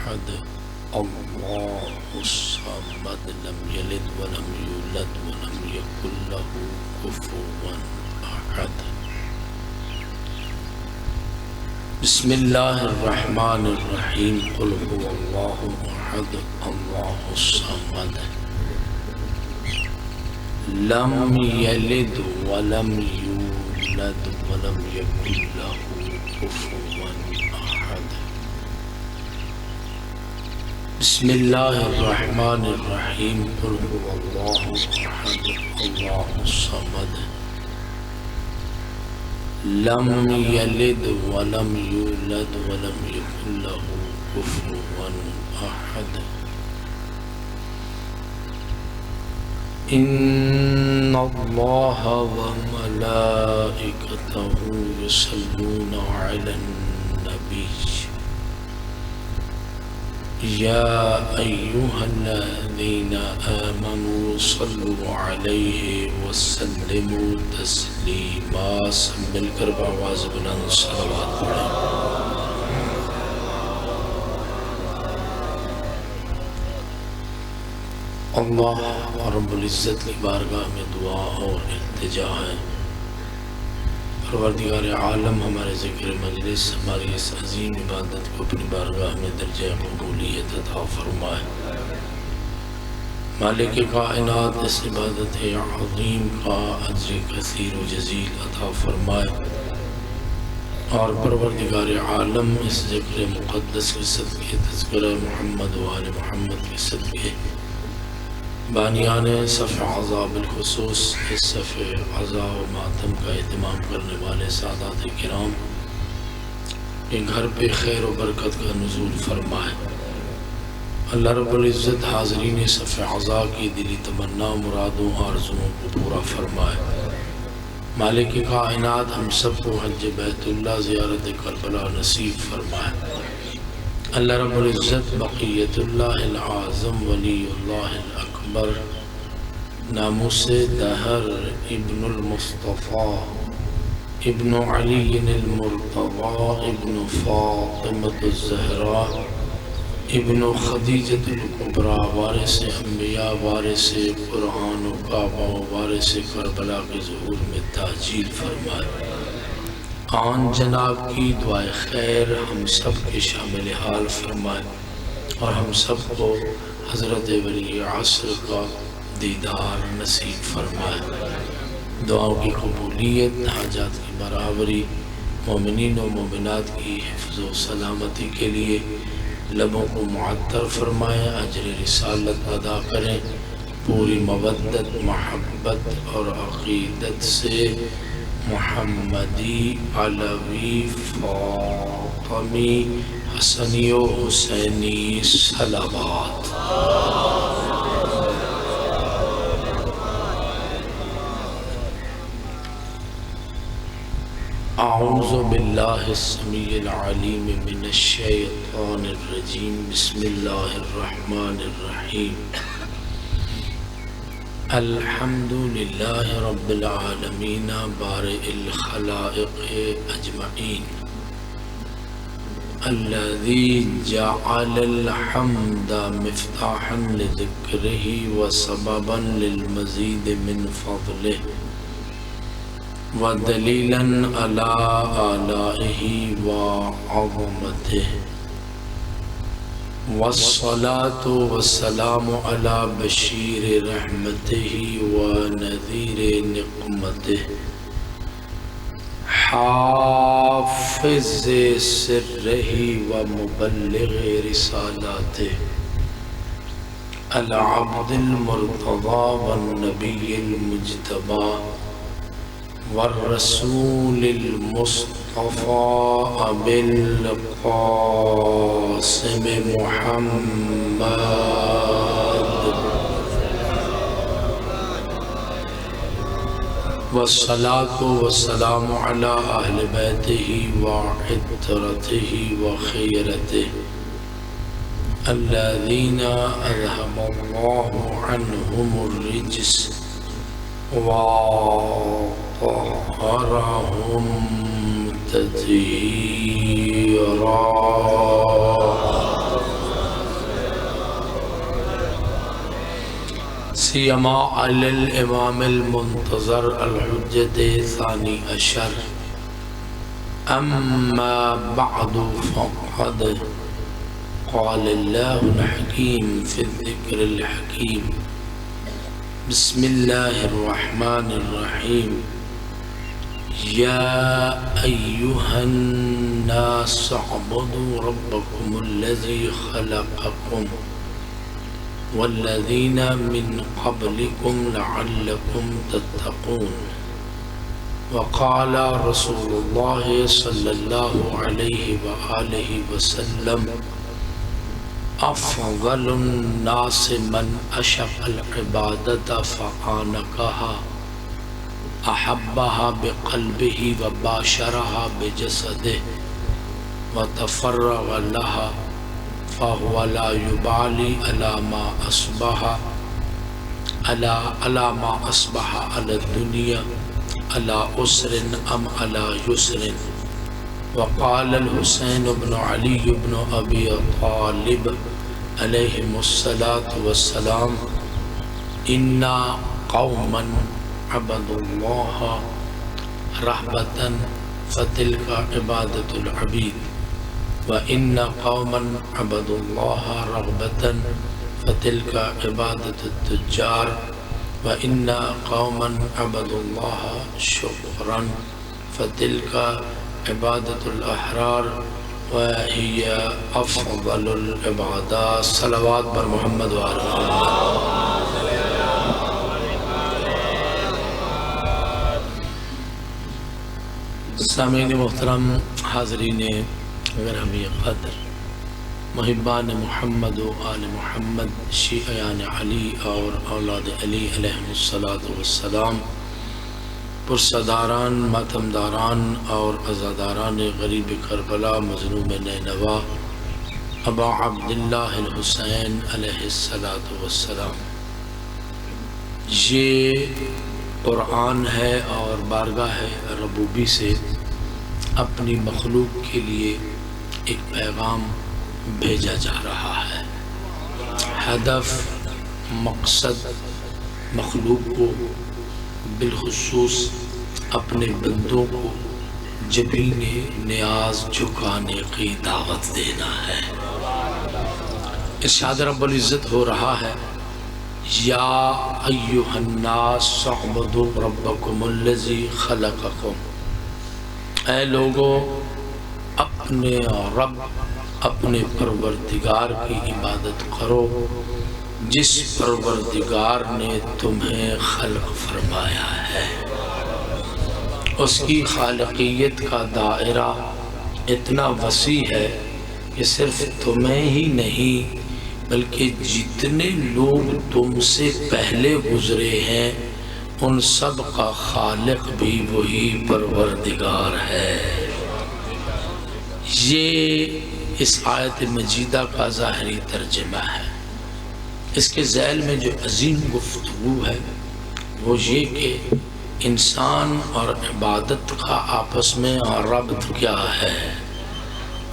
أحد الله الصمد لم يلد ولم يولد ولم يكن له كفوا أحد. بسم الله الرحمن الرحيم. قل هو الله أحد الله الصمد لم يلد ولم يولد ولم يكن له كفوا أحد. بسم الله الرحمن الرحيم. قل هو الله أحد الله الصمد لم يلد ولم يولد ولم يكن له كفوا أحد. إن الله وملائكته يصلون على النبي يا أيها الذين آمنوا صلوا عليه وسلموا تسليما. سب مل کر بآواز بلند صلوات پڑھیں. اللہ رب العزت کی بارگاہ میں دعا اور التجا ہے. پروردگار عالم ہمارے ذکر مجلس ہماری اس عظیم عبادت کو اپنی بارگاہ میں درجہ قبولیت عطا فرمائے. مالک کائنات اس عبادت عظیم کا اجر کثیر و جزیل عطا فرمائے. اور پروردگار عالم اس ذکر مقدس کے صدقے تذکرہ محمد و آل محمد کے صدقے بانیان صفحہ عزا بالخصوص اس صفحہ عزا و ماتم کا اہتمام کرنے والے سادات کرام کے گھر پہ خیر و برکت کا نزول فرمائے. اللہ رب العزت حاضرین صفحہ عزا کی دلی تمنا مرادوں آرزوؤں کو پورا فرمائے. مالک کائنات ہم سب کو حج بیت اللہ زیارت کربلا نصیب فرمائے. اللہ رب العزت بقیت اللہ العظم ولی اللہ الاکبر ناموس دہر ابن المصطفیٰ ابن علی المرتضیٰ ابن فاطمۃ الزہراء ابن خدیجۃ الکبریٰ وارث انبیاء وارث قرآن و کعبہ وارث کربلا کے ظہور میں تعجیل فرمائے. آن جناب کی دعائے خیر ہم سب کے شامل حال فرمائے اور ہم سب کو حضرت ولی عصر کا دیدار نصیب فرمائے. دعاؤں کی قبولیت، حاجات کی برابری، مومنین و مومنات کی حفظ و سلامتی کے لیے لبوں کو معطر فرمائے. اجر رسالت ادا کریں. پوری مودت، محبت اور عقیدت سے محمدی، علوی، فاطمی، حسنی و حسینی صلوات. اعوذ باللہ السمیع العلیم من الشیطان الرجیم. بسم اللہ الرحمن الرحیم. الحمد للہ رب العالمین بارئ الخلائق اجمعین الذی جعل الحمد مفتاحا لذکرہ وسببا للمزید من فضلہ ودلیلا علی آلائہ وعظمتہ والصلاة والسلام على بشیر رحمتہ ونذیر نقمتہ حافظ سرہ ومبلغ رسالاتہ العبد المرتضى والنبی المجتبى والرسول المصطفى أبي القاسم محمد والصلاة والسلام على أهل بيته وعترته وخيرته الذين أذهب الله عنهم الرجس وطهرهم تطهيرا. سیما علی الامام المنتظر الحجت ثانی عشر اما بعد فقد قال اللہ الحکیم فی الذکر الحکیم بسم اللہ الرحمن الرحیم یا ایہا الناس اعبدوا ربکم الذی خلقکم والذین من قبلکم لعلکم تتقون وقال رسول اللہ صلی اللہ علیہ وآلہ وسلم افضل الناس من اشق العبادت فعانقها احبها بقلبه وباشرها بجسده وتفرغ لها فهو لا يبالي على ما أصبح على الدنيا على أسر أم على يسر وقال الحسين بن علي بن أبي طالب عليهم الصلاة والسلام إنا قوما عبدوا الله رهبة فتلك عبادة العبيد وَإِنَّ قَوْمًا عَبَدُوا اللَّهَ رَغْبَةً فَتِلْكَ عِبَادَةُ التُّجَّارِ وَإِنَّ قَوْمًا عَبَدُوا اللَّهَ شُكْرًا فَتِلْكَ عِبَادَةُ الْأَحْرَارِ وَهِيَ أَفْضَلُ الْعِبَادَاتِ صلوات بر محمد وآل محمد سامعین محترم حاضرین اگر ہم یہ قدر محبان محمد و آل محمد شیعیان علی اور اولاد علی علیہ السلام پرصداران ماتمداران اور عزاداران غریب کربلا مظلوم نینوا ابا عبداللہ الحسین علیہ السلام، یہ قرآن ہے اور بارگاہ ربوبی سے اپنی مخلوق کے لیے ایک پیغام بھیجا جا رہا ہے۔ ہدف مقصد مخلوق کو بالخصوص اپنے بندوں کو جبین نیاز جھکانے کی دعوت دینا ہے۔ ارشاد رب العزت ہو رہا ہے یا ایہا الناس اعبدوا ربکم الذی خلقکم، اے لوگو اپنے رب اپنے پروردگار کی عبادت کرو جس پروردگار نے تمہیں خلق فرمایا ہے۔ اس کی خالقیت کا دائرہ اتنا وسیع ہے کہ صرف تمہیں ہی نہیں بلکہ جتنے لوگ تم سے پہلے گزرے ہیں ان سب کا خالق بھی وہی پروردگار ہے۔ یہ اس آیت مجیدہ کا ظاہری ترجمہ ہے۔ اس کے ذیل میں جو عظیم گفتگو ہے وہ یہ کہ انسان اور عبادت کا آپس میں ربط کیا ہے،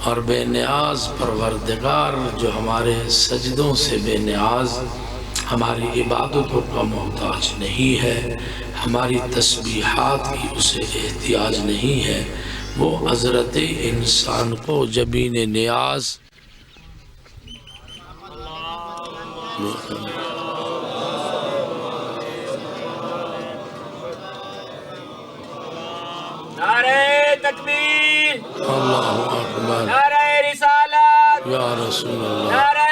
اور بے نیاز پروردگار جو ہمارے سجدوں سے بے نیاز، ہماری عبادتوں کا محتاج نہیں ہے، ہماری تسبیحات کی اسے احتیاج نہیں ہے، وہ حضرت انسان کو جبین نیاز نعرہ تکبیر، اللہ اکبر، نعرہ رسالت، یا رسول اللہ، نعرہ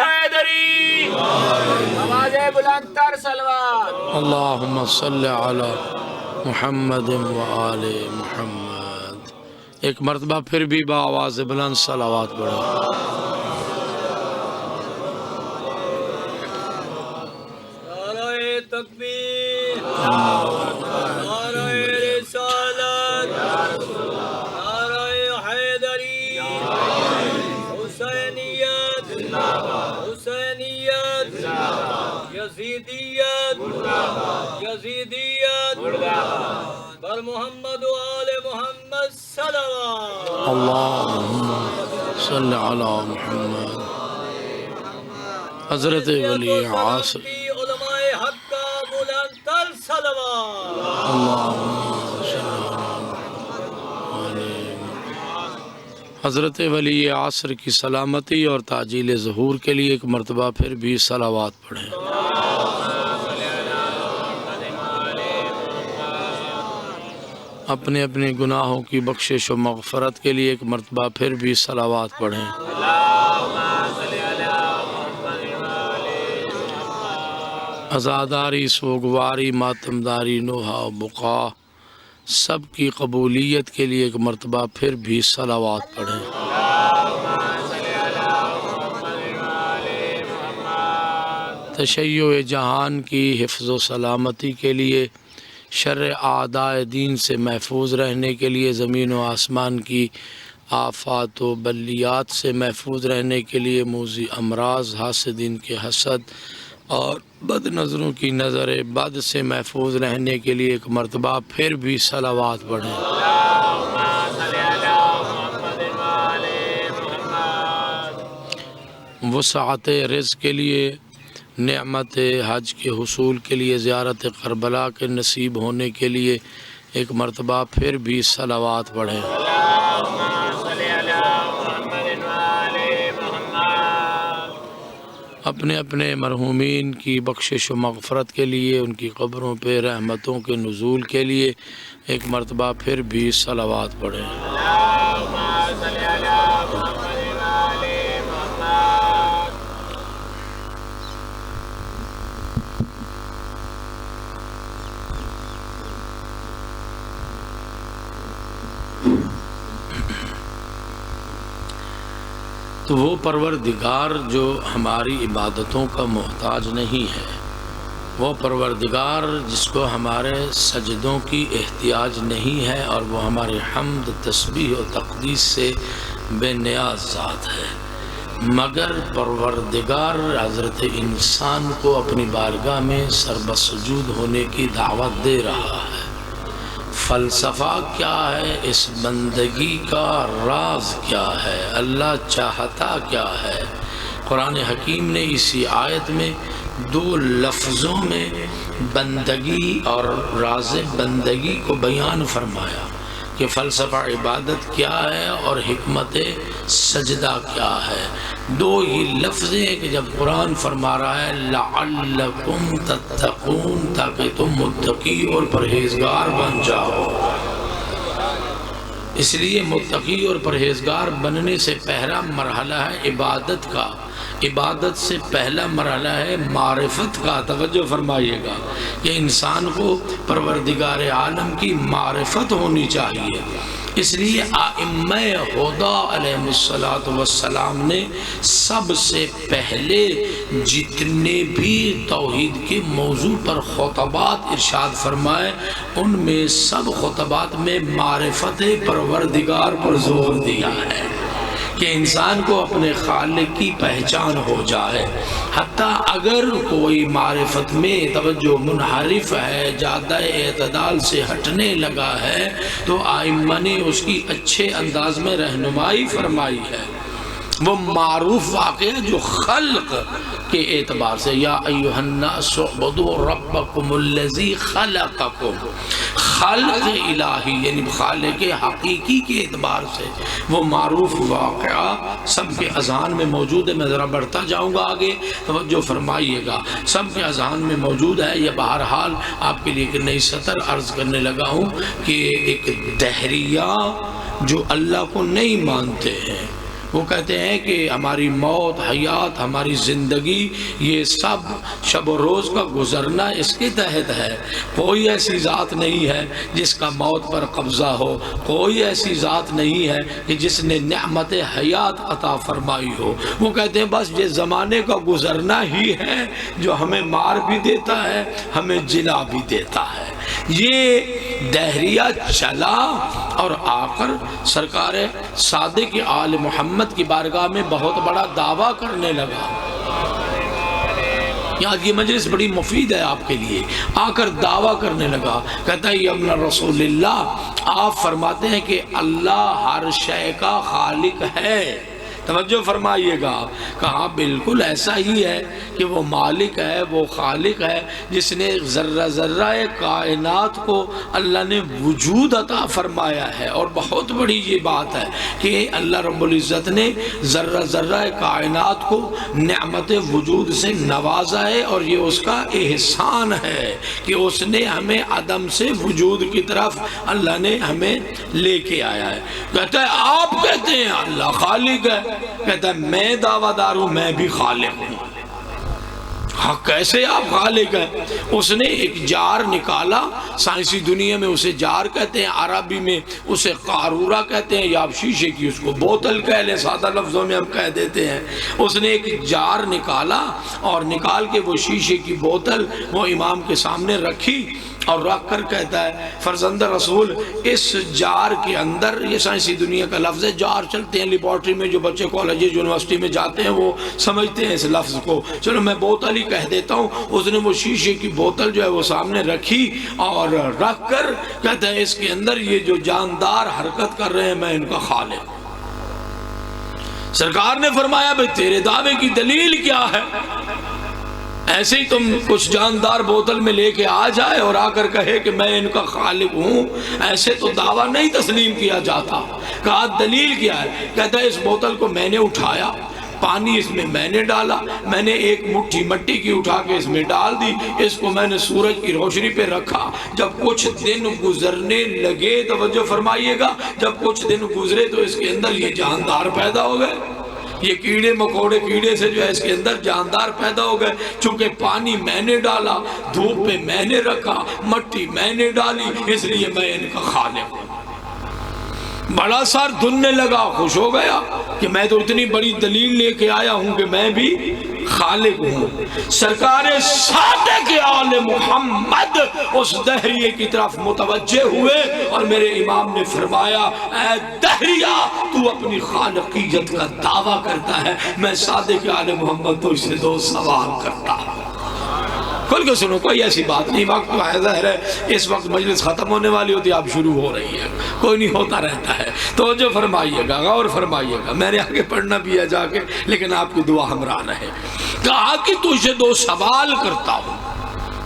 حیدری، آواز بلند تر صلوات۔ اللہم صلی علی محمد و آل محمد۔ ایک مرتبہ پھر بھی با آواز بلند صلوات پڑھو۔ نعرہ تکبیر، نعرہ رسالت، نعرہ حیدری، حسینیت، حسینیت، یزیدیت، یزیدیت، بر محمد و آل محمد صلوات۔ اللہم صلی علی محمد۔ حضرت ولی عصر علماء حق کا بلند تر صلوات۔ حضرت ولی عصر کی سلامتی اور تعجیل ظہور کے لیے ایک مرتبہ پھر بھی صلوات پڑھیں۔ اپنے اپنے گناہوں کی بخشش و مغفرت کے لیے ایک مرتبہ پھر بھی صلوات پڑھیں۔ عزاداری، سوگواری، ماتمداری، نوحہ و بقا سب کی قبولیت کے لیے ایک مرتبہ پھر بھی صلوات پڑھیں۔ تشیع جہان کی حفظ و سلامتی کے لیے، شر اعداء دین سے محفوظ رہنے کے لیے، زمین و آسمان کی آفات و بلیات سے محفوظ رہنے کے لیے، موذی امراض، حاسدین کے حسد اور بد نظروں کی نظر بد سے محفوظ رہنے کے لیے ایک مرتبہ پھر بھی صلوات پڑھیں۔ وسعت رزق کے لیے، نعمت حج کے حصول کے لیے، زیارت کربلا کے نصیب ہونے کے لیے ایک مرتبہ پھر بھی صلوات پڑھیں۔ اپنے اپنے مرحومین کی بخشش و مغفرت کے لیے، ان کی قبروں پہ رحمتوں کے نزول کے لیے ایک مرتبہ پھر بھی صلوات پڑھیں۔ تو وہ پروردگار جو ہماری عبادتوں کا محتاج نہیں ہے، وہ پروردگار جس کو ہمارے سجدوں کی احتیاج نہیں ہے، اور وہ ہمارے حمد، تسبیح و تقدیس سے بے نیاز ذات ہے، مگر پروردگار حضرت انسان کو اپنی بارگاہ میں سربسجود ہونے کی دعوت دے رہا ہے۔ فلسفہ کیا ہے اس بندگی کا، راز کیا ہے، اللہ چاہتا کیا ہے؟ قرآن حکیم نے اسی آیت میں 2 لفظوں میں بندگی اور راز بندگی کو بیان فرمایا کہ فلسفہ عبادت کیا ہے اور حکمت سجدہ کیا ہے۔ 2 ہی لفظ ہیں کہ جب قرآن فرما رہا ہے لعلکم تتقون، تاکہ تم متقی اور پرہیزگار بن جاؤ۔ اس لیے متقی اور پرہیزگار بننے سے پہلا مرحلہ ہے عبادت کا، عبادت سے پہلا مرحلہ ہے معرفت کا۔ توجہ فرمائیے گا کہ انسان کو پروردگار عالم کی معرفت ہونی چاہیے۔ اس لیے ائمہ ہدی علیہ السلام نے سب سے پہلے جتنے بھی توحید کے موضوع پر خطبات ارشاد فرمائے، ان میں سب خطبات میں معرفت پروردگار پر زور دیا ہے کہ انسان کو اپنے خالق کی پہچان ہو جائے۔ حتیٰ اگر کوئی معرفت میں توجہ منحرف ہے، جادہ اعتدال سے ہٹنے لگا ہے، تو ائمہ نے اس کی اچھے انداز میں رہنمائی فرمائی ہے۔ وہ معروف واقعہ جو خلق کے اعتبار سے، یا ایھا الناس اعبدوا ربکم الذی خلقکم، خلق الہی یعنی خالق حقیقی کے اعتبار سے وہ معروف واقعہ سب کے اذہان میں موجود ہے۔ میں ذرا بڑھتا جاؤں گا آگے، توجہ فرمائیے گا، سب کے اذہان میں موجود ہے۔ یہ بہرحال آپ کے لیے ایک نئی سطر عرض کرنے لگا ہوں کہ ایک دہریہ جو اللہ کو نہیں مانتے ہیں، وہ کہتے ہیں کہ ہماری موت، حیات، ہماری زندگی، یہ سب شب و روز کا گزرنا اس کے تحت ہے۔ کوئی ایسی ذات نہیں ہے جس کا موت پر قبضہ ہو، کوئی ایسی ذات نہیں ہے کہ جس نے نعمت حیات عطا فرمائی ہو۔ وہ کہتے ہیں بس یہ زمانے کا گزرنا ہی ہے جو ہمیں مار بھی دیتا ہے، ہمیں جلا بھی دیتا ہے۔ یہ دہریہ چلا اور آ کر سرکار صادق آل محمد کی بارگاہ میں بہت بڑا دعویٰ کرنے لگا۔ یاد یہ مجلس بڑی مفید ہے آپ کے لیے۔ آ کر دعویٰ کرنے لگا، کہتا ہے یا ابن رسول اللہ، آپ فرماتے ہیں کہ اللہ ہر شے کا خالق ہے، توجہ فرمائیے گا، کہا بالکل ایسا ہی ہے کہ وہ مالک ہے، وہ خالق ہے، جس نے ذرہ ذرہ کائنات کو اللہ نے وجود عطا فرمایا ہے۔ اور بہت بڑی یہ بات ہے کہ اللہ رب العزت نے ذرہ ذرہ کائنات کو نعمت وجود سے نوازا ہے، اور یہ اس کا احسان ہے کہ اس نے ہمیں عدم سے وجود کی طرف اللہ نے ہمیں لے کے آیا ہے۔ کہتا ہے آپ کہتے ہیں اللہ خالق ہے، کہتا ہے میں دعویٰ دار ہوں میں بھی خالق ہوں۔ ہاں کیسے آپ خالق ہیں؟ اس نے ایک جار نکالا، سائنسی دنیا میں اسے جار کہتے ہیں، عربی میں اسے قارورہ کہتے ہیں، یا آپ شیشے کی اس کو بوتل کہہ لیں، سادہ لفظوں میں ہم کہہ دیتے ہیں۔ اس نے ایک جار نکالا اور نکال کے وہ شیشے کی بوتل وہ امام کے سامنے رکھی، اور رکھ کر کہتا ہے فرزند رسول اس جار کے اندر، یہ سائنسی دنیا کا لفظ ہے، جار چلتے ہیں لیبارٹری میں، جو بچے کالج یونیورسٹی میں جاتے ہیں وہ سمجھتے ہیں اس لفظ کو، چلو میں بوتل ہی کہہ دیتا ہوں۔ اس نے وہ شیشے کی بوتل جو ہے وہ سامنے رکھی اور رکھ کر کہتا ہے اس کے اندر یہ جو جاندار حرکت کر رہے ہیں میں ان کا خالق ہوں۔ سرکار نے فرمایا بھئی تیرے دعوے کی دلیل کیا ہے؟ ایسے ہی تم کچھ جاندار بوتل میں لے کے آ جائے اور آ کر کہے کہ میں ان کا خالق ہوں، ایسے تو دعویٰ نہیں تسلیم کیا جاتا۔ کہا دلیل کیا ہے؟ کہتا ہے اس بوتل کو میں نے اٹھایا، پانی اس میں میں نے ڈالا، میں نے ایک مٹھی مٹی کی اٹھا کے اس میں ڈال دی، اس کو میں نے سورج کی روشنی پہ رکھا، جب کچھ دن گزرنے لگے، توجہ فرمائیے گا، جب کچھ دن گزرے تو اس کے اندر یہ جاندار پیدا ہو گئے، یہ کیڑے مکوڑے کیڑے سے جو ہے اس کے اندر جاندار پیدا ہو گئے، چونکہ پانی میں نے ڈالا، دھوپ پہ میں نے رکھا، مٹی میں نے ڈالی، اس لیے میں ان کا خالق ہوں۔ بڑا سار دھننے لگا، خوش ہو گیا کہ میں تو اتنی بڑی دلیل لے کے آیا ہوں کہ میں بھی خالق ہوں۔ سرکار صادق آل محمد اس دہریے کی طرف متوجہ ہوئے اور میرے امام نے فرمایا اے دہریہ تو اپنی خالقیت کا دعویٰ کرتا ہے، میں صادق آل محمد تو اسے دو سوال کرتا ہوں۔ کھل کے سنو، کوئی ایسی بات نہیں، وقت تو ہے ظاہر ہے اس وقت مجلس ختم ہونے والی ہوتی ہے، اب شروع ہو رہی ہے، کوئی نہیں ہوتا رہتا ہے، توجہ فرمائیے گا، غور فرمائیے گا، میں نے آگے پڑھنا بھی ہے جا کے لیکن آپ کی دعا ہمراہ رہے۔ کہا کہ تجھے دو سوال کرتا ہوں۔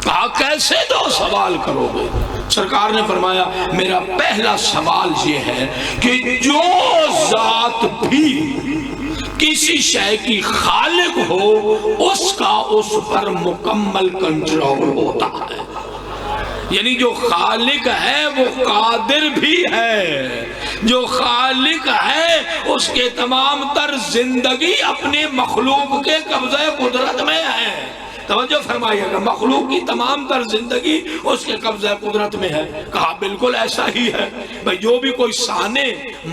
کہا کیسے دو سوال کرو گے؟ سرکار نے فرمایا میرا پہلا سوال یہ ہے کہ جو ذات بھی کسی شے کی خالق ہو اس کا اس پر مکمل کنٹرول ہوتا ہے، یعنی جو خالق ہے وہ قادر بھی ہے، جو خالق ہے اس کے تمام تر زندگی اپنے مخلوق کے قبضہ قدرت میں ہے۔ توجہ فرمائیے گا، مخلوق کی تمام تر زندگی اس کے قبضہ قدرت میں ہے۔ کہا بالکل ایسا ہی ہے بھئی، جو بھی کوئی صانع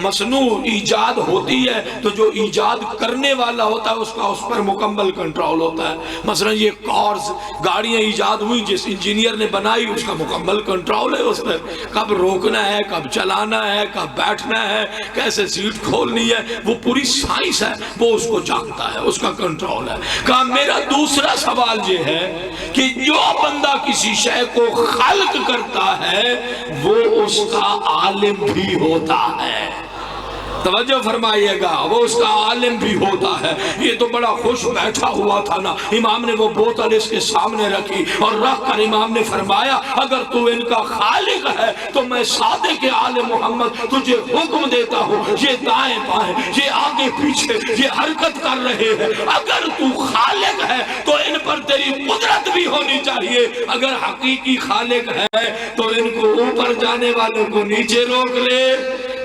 مصنوع ایجاد ہوتی ہے تو جو ایجاد کرنے والا ہوتا ہے اس کا اس پر مکمل کنٹرول ہوتا ہے۔ مثلا یہ کارز گاڑیاں ایجاد ہوئی، جس انجینئر نے بنائی اس کا مکمل کنٹرول ہے اس پر، کب روکنا ہے، کب چلانا ہے، کب بیٹھنا ہے، کیسے سیٹ کھولنی ہے، وہ پوری سائنس ہے، وہ اس کو جانتا ہے، اس کا کنٹرول ہے۔ کہا میرا دوسرا سوال یہ ہے کہ جو بندہ کسی شے کو خلق کرتا ہے وہ اس کا عالم بھی ہوتا ہے۔ توجہ فرمائیے گا، وہ اس کا عالم بھی ہوتا ہے۔ یہ تو بڑا خوش بیٹھا ہوا تھا نا، امام نے وہ بوتل اس کے سامنے رکھی اور رکھ کر امام نے فرمایا اگر تو ان کا خالق ہے تو میں صادق آل محمد تجھے حکم دیتا ہوں، یہ دائیں بائیں، یہ آگے پیچھے، یہ حرکت کر رہے ہیں، اگر تو خالق ہے تو ان پر تیری قدرت بھی ہونی چاہیے، اگر حقیقی خالق ہے تو ان کو اوپر جانے والوں کو نیچے روک لے،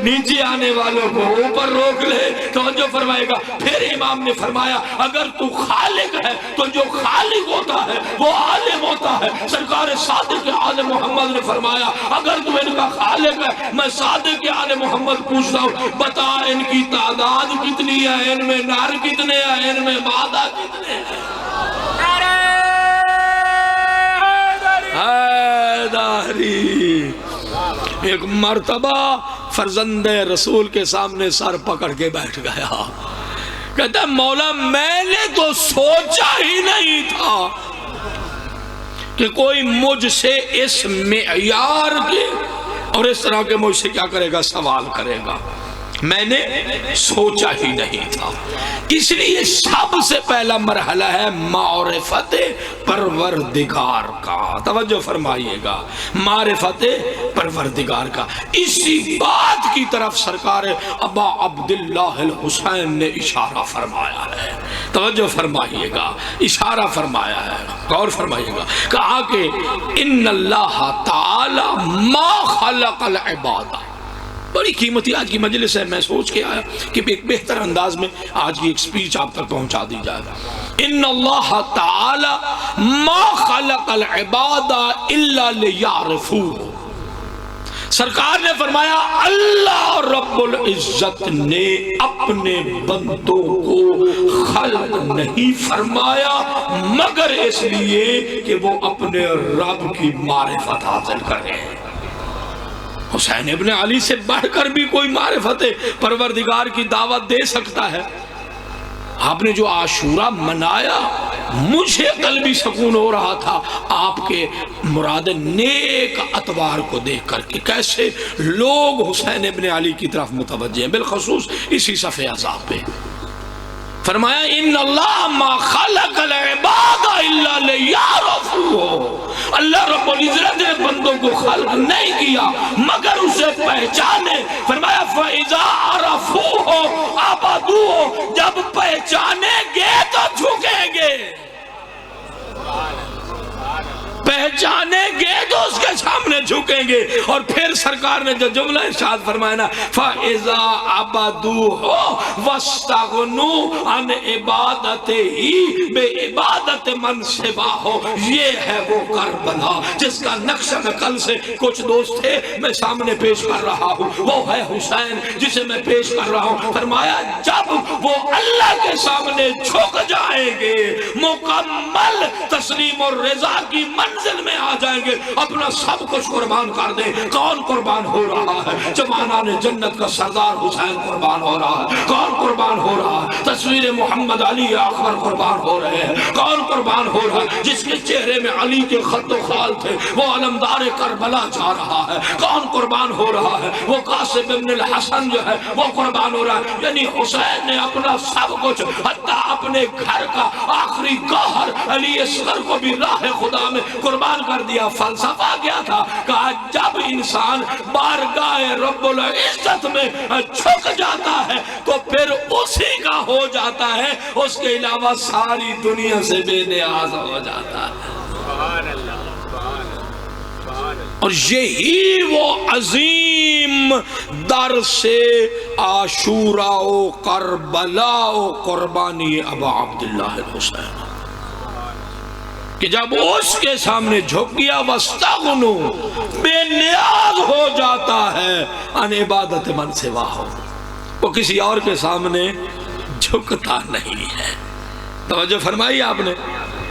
نیچے آنے والوں کو اوپر روک لے۔ توجہ فرمائے گا، پھر امام نے فرمایا اگر تو خالق ہے تو جو خالق ہوتا ہے وہ عالم ہوتا ہے۔ سرکار صادق آل محمد نے فرمایا اگر تو ان کا خالق ہے، میں صادق آل محمد پوچھتا ہوں بتا ان کی تعداد کتنی ہے، ان میں نر کتنے ہیں، ان میں مادہ کتنے ہیں۔ حیداری ایک مرتبہ فرزند رسول کے سامنے سر پکڑ کے بیٹھ گیا، کہتا ہے مولا میں نے تو سوچا ہی نہیں تھا کہ کوئی مجھ سے اس معیار کے اور اس طرح کے مجھ سے کیا کرے گا، سوال کرے گا۔ میں نے سوچا ہی نہیں تھا۔ اس لیے سب سے پہلا مرحلہ ہے معرفت پروردگار کا، توجہ فرمائیے گا، معرفت پروردگار کا۔ اسی بات کی طرف سرکار ابا عبداللہ الحسین نے اشارہ فرمایا ہے، توجہ فرمائیے گا، اشارہ فرمایا ہے، غور فرمائیے گا۔ کہا کہ ان اللہ تعالی ما خلق العباد، بڑی قیمتی آج کی مجلس ہے، میں سوچ کے آیا کہ ایک بہتر انداز میں آج کی ایک سپیچ آپ تک پہنچا دی جائے۔ ان اللہ تعالی ما خلق العباد الا لیعرفوہ، سرکار نے فرمایا اللہ رب العزت نے اپنے بندوں کو خلق نہیں فرمایا مگر اس لیے کہ وہ اپنے رب کی معرفت حاصل کریں۔ حسین ابن علی سے بڑھ کر بھی کوئی معرفت پروردگار کی دعوت دے سکتا ہے؟ آپ نے جو عاشورہ منایا، مجھے قلبی سکون ہو رہا تھا آپ کے مراد نیک اتوار کو دیکھ کر کہ کیسے لوگ حسین ابن علی کی طرف متوجہ ہیں، بالخصوص اسی صفحہ عذاب پہ فرمایا ان اللہ ما خلق العباد الا لیعرفوہ، اللہ رب العزت نے بندوں کو خلق نہیں کیا مگر اسے پہچانے۔ فرمایا فَإِذَا عَرَفُوهُ عَبَدُوهُ، جب پہچانیں گے تو جھکیں گے، پہچانیں گے تو اس کے سامنے جھکیں گے۔ اور پھر سرکار نے جو جملہ ارشاد فرمایا نا فَإِذَا عَبَدُوهُ وَاسْتَغْنُوا عَنْ عِبَادَتِهِ بِعِبَادَتِ مَنْ سِوَاهُ، یہ ہے وہ کربلا جس کا نقشہ میں کل سے کچھ دوست تھے میں سامنے پیش کر رہا ہوں، وہ ہے حسین جسے میں پیش کر رہا ہوں۔ فرمایا جب وہ اللہ کے سامنے جھک جائیں گے، مکمل تسلیم اور رضا کی منزل میں آ جائیں گے، اپنا سب کچھ قربان کر دیں۔ کون قربان ہو رہا ہے؟ جوانان جنت کا سردار حسین قربان ہو رہا ہے۔ کون قربان ہو رہا ہے؟ تصویر محمد علی اکبر قربان ہو رہے ہیں۔ کون قربان ہو رہا ہے؟ جس کے چہرے میں علی کے خط و خال تھے وہ علمدار کربلا جا رہا ہے۔ کون قربان ہو رہا ہے؟ وہ قاسم ابن الحسن جو ہے وہ قربان ہو رہا ہے۔ یعنی حسین نے اپنا سب کچھ، حتیٰ اپنے گھر کا آخری گوہر علی اصغر کو بھی راہ خدا میں قربان کر دیا۔ فلسفہ کیا تھا؟ کہا جب انسان بارگاہ رب العزت میں جھک جاتا ہے تو پھر اسی کا ہو جاتا ہے، اس کے علاوہ ساری دنیا سے بے نیاز ہو جاتا ہے۔ اور یہی وہ عظیم درس عاشورہ و کربلا و قربانی ابا عبداللہ الحسین کہ جب اس کے سامنے جھک گیا وَاسْتَغْنُوا، بے نیاز ہو جاتا ہے عن عبادت من سواہ، وہ کسی اور کے سامنے جھکتا نہیں ہے۔ توجہ فرمائی آپ نے؟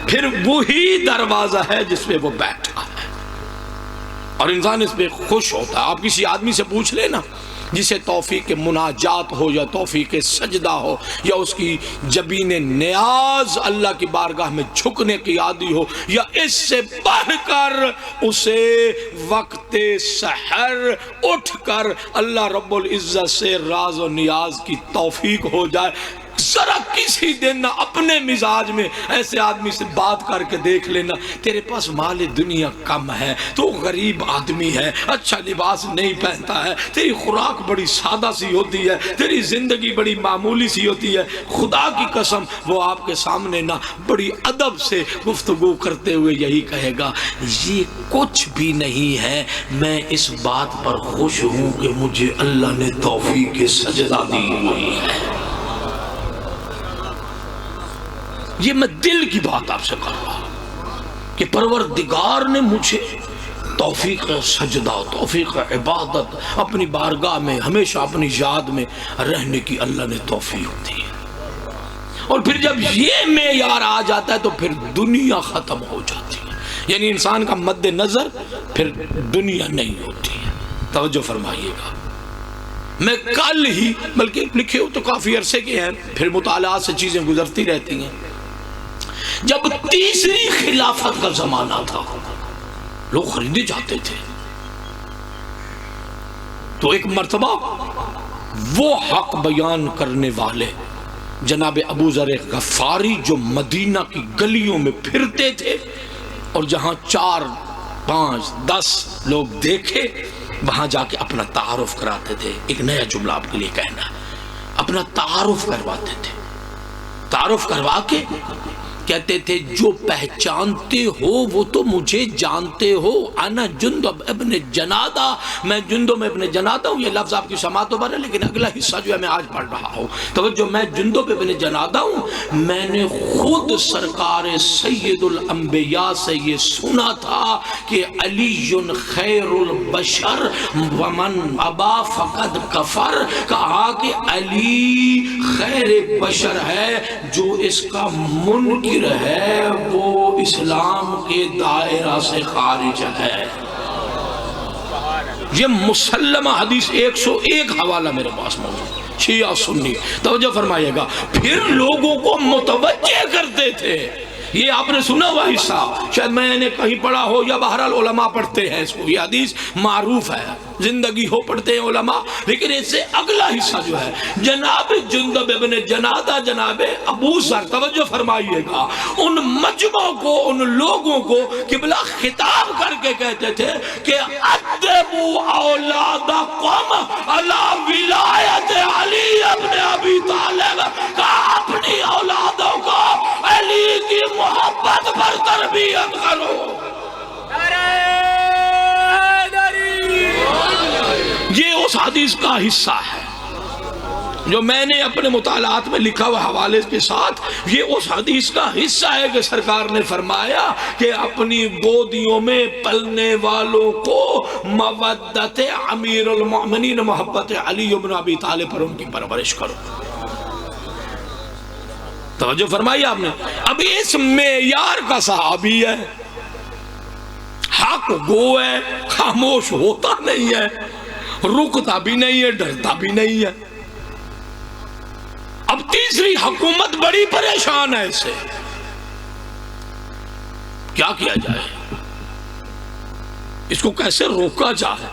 پھر وہی دروازہ ہے جس پہ وہ بیٹھا ہے اور انسان اس پہ خوش ہوتا ہے۔ آپ کسی آدمی سے پوچھ لیں نا جسے توفیق مناجات ہو یا توفیق سجدہ ہو یا اس کی جبین نیاز اللہ کی بارگاہ میں جھکنے کی عادی ہو، یا اس سے بڑھ کر اسے وقت سحر اٹھ کر اللہ رب العزت سے راز و نیاز کی توفیق ہو جائے، ذرا کسی دن اپنے مزاج میں ایسے آدمی سے بات کر کے دیکھ لینا، تیرے پاس مال دنیا کم ہے، تو غریب آدمی ہے، اچھا لباس نہیں پہنتا ہے، تیری خوراک بڑی سادہ سی ہوتی ہے، تیری زندگی بڑی معمولی سی ہوتی ہے، خدا کی قسم وہ آپ کے سامنے نہ بڑی ادب سے گفتگو کرتے ہوئے یہی کہے گا یہ کچھ بھی نہیں ہے، میں اس بات پر خوش ہوں کہ مجھے اللہ نے توفیق سجدہ دی ہوئی ہے۔ یہ میں دل کی بات آپ سے کر رہا ہوں کہ پروردگار نے مجھے توفیق سجدہ، توفیق عبادت، اپنی بارگاہ میں ہمیشہ اپنی یاد میں رہنے کی اللہ نے توفیق دی ہے۔ اور پھر جب یہ معیار آ جاتا ہے تو پھر دنیا ختم ہو جاتی ہے، یعنی انسان کا مد نظر پھر دنیا نہیں ہوتی ہے۔ توجہ فرمائیے گا، میں کل ہی، بلکہ لکھے ہو تو کافی عرصے کے ہیں، پھر مطالعات سے چیزیں گزرتی رہتی ہیں، جب تیسری خلافت کا زمانہ تھا لوگ خریدے جاتے تھے، تو ایک مرتبہ وہ حق بیان کرنے والے جناب ابو ذر غفاری جو مدینہ کی گلیوں میں پھرتے تھے اور جہاں 4 5 10 لوگ دیکھے وہاں جا کے اپنا تعارف کراتے تھے. ایک نیا جملہ آپ کے لیے کہنا ہے، اپنا تعارف کرواتے تھے. تعارف کروا کے کہتے تھے جو پہچانتے ہو وہ تو مجھے جانتے ہو، انا جندب ابن جنادہ، میں جندب ابن جنادہ ہوں. یہ لفظ آپ کی سماعتوں پر ہے لیکن اگلا حصہ جو ہے میں آج پڑھ رہا ہوں. توجہ، میں جندب ابن جنادہ ہوں. میں نے خود سرکار سید الانبیاء سے یہ سنا تھا کہ علی خیر البشر ومن ابا فقد کفر. کہا کہ علی خیر بشر ہے، جو اس کا منکر ہے وہ اسلام کے دائرہ سے خارج ہے. یہ مسلمہ حدیث 101 حوالہ میرے پاس موجود، شیعہ سنی. توجہ فرمائیے گا. پھر لوگوں کو متوجہ کرتے تھے. یہ آپ نے سنا ہوا حصہ، شاید میں نے کہیں پڑھا ہو یا بہرحال علماء پڑھتے ہیں اس کو. یہ حدیث معروف ہے، زندگی ہو پڑھتے ہیں علماء. لیکن اس سے اگلا حصہ جو ہے جناب جندب ابن جنادہ جناب ابو ذر، توجہ فرمائیے گا، ان مجمع کو، ان لوگوں کو قبلہ خطاب کر کے کہتے تھے کہ ادبوا اولادکم علی ولایت علی ابن ابی طالب، کہ اپنی اولادوں کو علی کی محبت پر تربیت کرو. یہ اس حدیث کا حصہ ہے جو میں نے اپنے مطالعات میں لکھا ہوا حوالے کے ساتھ. یہ اس حدیث کا حصہ ہے کہ سرکار نے فرمایا کہ اپنی گودیوں میں پلنے والوں کو مودت امیر المؤمنین، محبت علی بن ابی طالب پر ان کی پرورش کرو. توجہ فرمائی آپ نے. اب اس معیار کا صحابی ہے، حق گو ہے، خاموش ہوتا نہیں ہے، رکتا بھی نہیں ہے، ڈرتا بھی نہیں ہے. اب تیسری حکومت بڑی پریشان ہے اس سے. کیا کیا جائے، اس کو کیسے روکا جائے.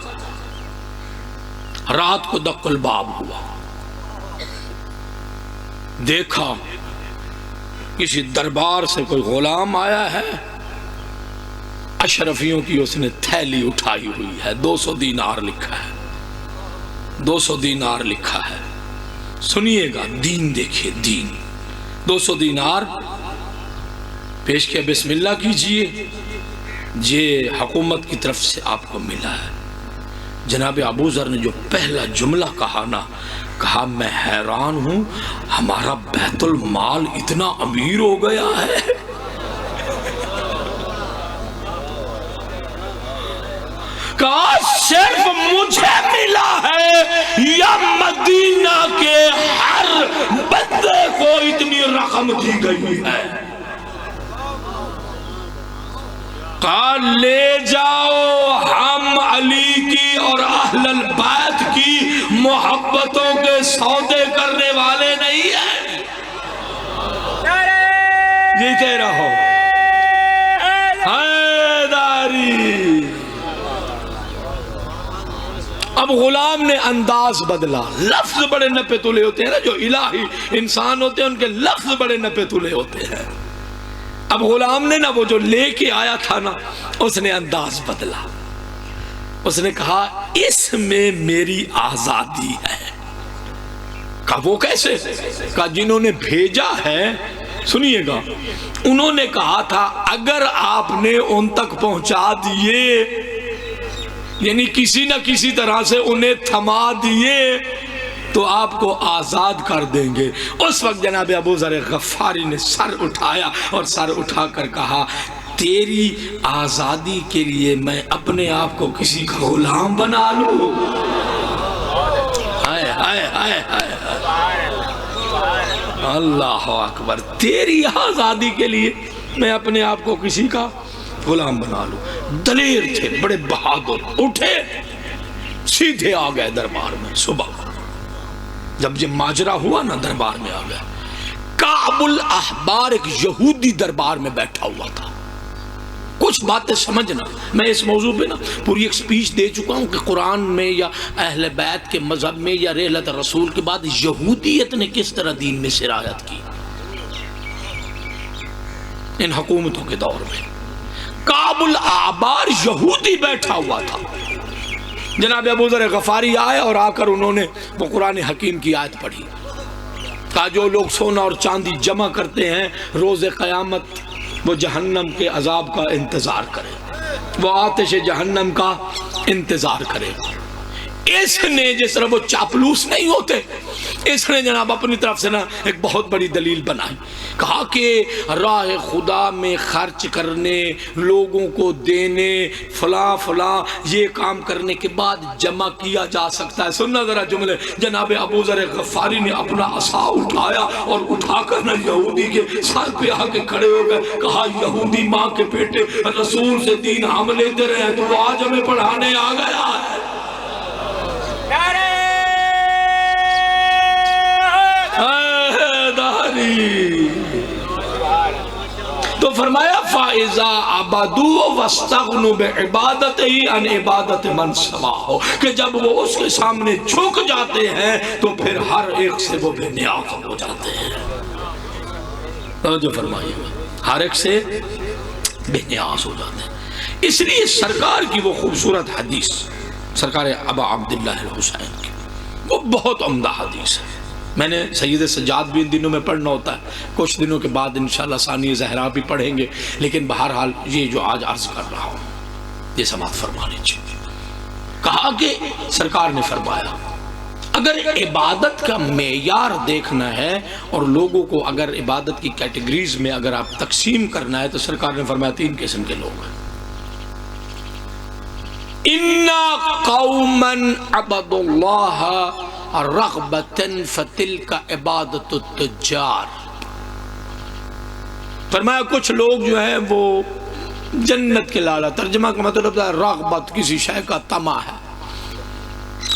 رات کو دق الباب ہوا، دیکھا کسی دربار سے کوئی غلام آیا ہے، اشرفیوں کی اس نے تھیلی اٹھائی ہوئی ہے، 200 دینار لکھا ہے، 200 دینار لکھا ہے. سنیے گا، دین دیکھیں، دین. 200 دینار پیش کیا، بسم اللہ کیجئے، یہ حکومت کی طرف سے آپ کو ملا ہے. جناب ابو ذر نے جو پہلا جملہ کہا نا، کہا میں حیران ہوں، ہمارا بیت المال اتنا امیر ہو گیا ہے. کہا صرف مجھے ملا ہے یا مدینہ کے ہر بندے کو اتنی رقم دی گئی ہے. کہا لے جاؤ، ہم علی کی اور اہل البیت کی محبتوں کے سودے کرنے والے نہیں ہیں. جیتے رہو حیداری. اب غلام نے انداز بدلا. لفظ بڑے نپے تلے ہوتے ہیں نا، جو الہی انسان ہوتے ہیں ان کے لفظ بڑے نپے تلے ہوتے ہیں. اب غلام نے نا وہ جو لے کے آیا تھا نا، اس نے انداز بدلا. اس نے کہا اس میں میری آزادی ہے. کہا وہ کیسے؟ کہا جنہوں نے بھیجا ہے، سنیے گا، انہوں نے کہا تھا اگر آپ نے ان تک پہنچا دیے، یعنی کسی نہ کسی طرح سے انہیں تھما دیے، تو آپ کو آزاد کر دیں گے. اس وقت جناب ابو ذر غفاری نے سر اٹھایا اور سر اٹھا کر کہا تیری آزادی کے لیے میں اپنے آپ کو کسی کا غلام بنا لوں. ہائے ہائے ہائے ہائے، اللہ اکبر. تیری آزادی کے لیے میں اپنے آپ کو کسی کا غلام بنا لوں. دلیر تھے، بڑے بہادر. اٹھے، سیدھے آ گئے دربار میں. صبح جب یہ ماجرا ہوا نا، دربار میں آ گئے. کعب الاحبار ایک یہودی دربار میں بیٹھا ہوا تھا، کچھ باتیں سمجھنا. میں اس موضوع پہ نا پوری ایک سپیچ دے چکا ہوں کہ قرآن میں یا اہل بیت کے مذہب میں یا رحلت رسول کے بعد یہودیت نے کس طرح دین میں سرایت کی. ان حکومتوں کے دور میں کعب الاحبار یہودی بیٹھا ہوا تھا. جناب ابو ذر غفاری آئے اور آ کر انہوں نے وہ قرآن حکیم کی آیت پڑھی. کہا جو لوگ سونا اور چاندی جمع کرتے ہیں روز قیامت وہ جہنم کے عذاب کا انتظار کرے, وہ آتش جہنم کا انتظار کرے. اس نے جس طرح وہ چاپلوس نہیں ہوتے, اس نے جناب اپنی طرف سے نا ایک بہت بڑی دلیل بنائی. کہا کہ راہ خدا میں خرچ کرنے, لوگوں کو دینے, فلاں فلاں یہ کام کرنے کے بعد جمع کیا جا سکتا ہے. سننا ذرا جملے. جناب ابو ذر غفاری نے اپنا عصا اٹھایا اور اٹھا کر نا یہودی کے سر پہ آ کے کھڑے ہو گئے. کہا یہودی ماں کے بیٹے رسول سے دین ہم لیتے رہے تو وہ آج ہمیں پڑھانے آ گیا ہے. تو فرمایا فَإِذَا عَبَدُوا وَاسْتَغْنُوا بِعِبَادَتِهِ عَنْ عِبَادَةِ مَنْ سَوَاهُ کہ جب وہ اس کے سامنے جھک جاتے ہیں تو پھر ہر ایک سے وہ بے نیاز ہو جاتے ہیں. توجہ فرمائیے, ہر ایک سے بے نیاز ہو جاتے ہیں. اس لیے سرکار کی وہ خوبصورت حدیث سرکار ابا عبداللہ الحسین کی وہ بہت عمدہ حدیث ہے. میں نے سید سجاد بھی ان دنوں میں پڑھنا ہوتا ہے, کچھ دنوں کے بعد انشاءاللہ ثانی زہرا بھی پڑھیں گے, لیکن بہرحال یہ جو آج عرض کر رہا ہوں یہ سماعت فرما لیجیے. کہا کہ سرکار نے فرمایا اگر عبادت کا معیار دیکھنا ہے اور لوگوں کو اگر عبادت کی کیٹیگریز میں اگر آپ تقسیم کرنا ہے تو سرکار نے فرمایا 3 قسم کے لوگ ہیں. اِنَّا قَوْمًا عَبَدُوا اللَّهَ رغبتاً فتلک عبادت التجار. فرمایا کچھ لوگ جو ہیں وہ جنت کے لالا, ترجمہ کا مطلب ہے رغبت, کسی شے کا طمع ہے,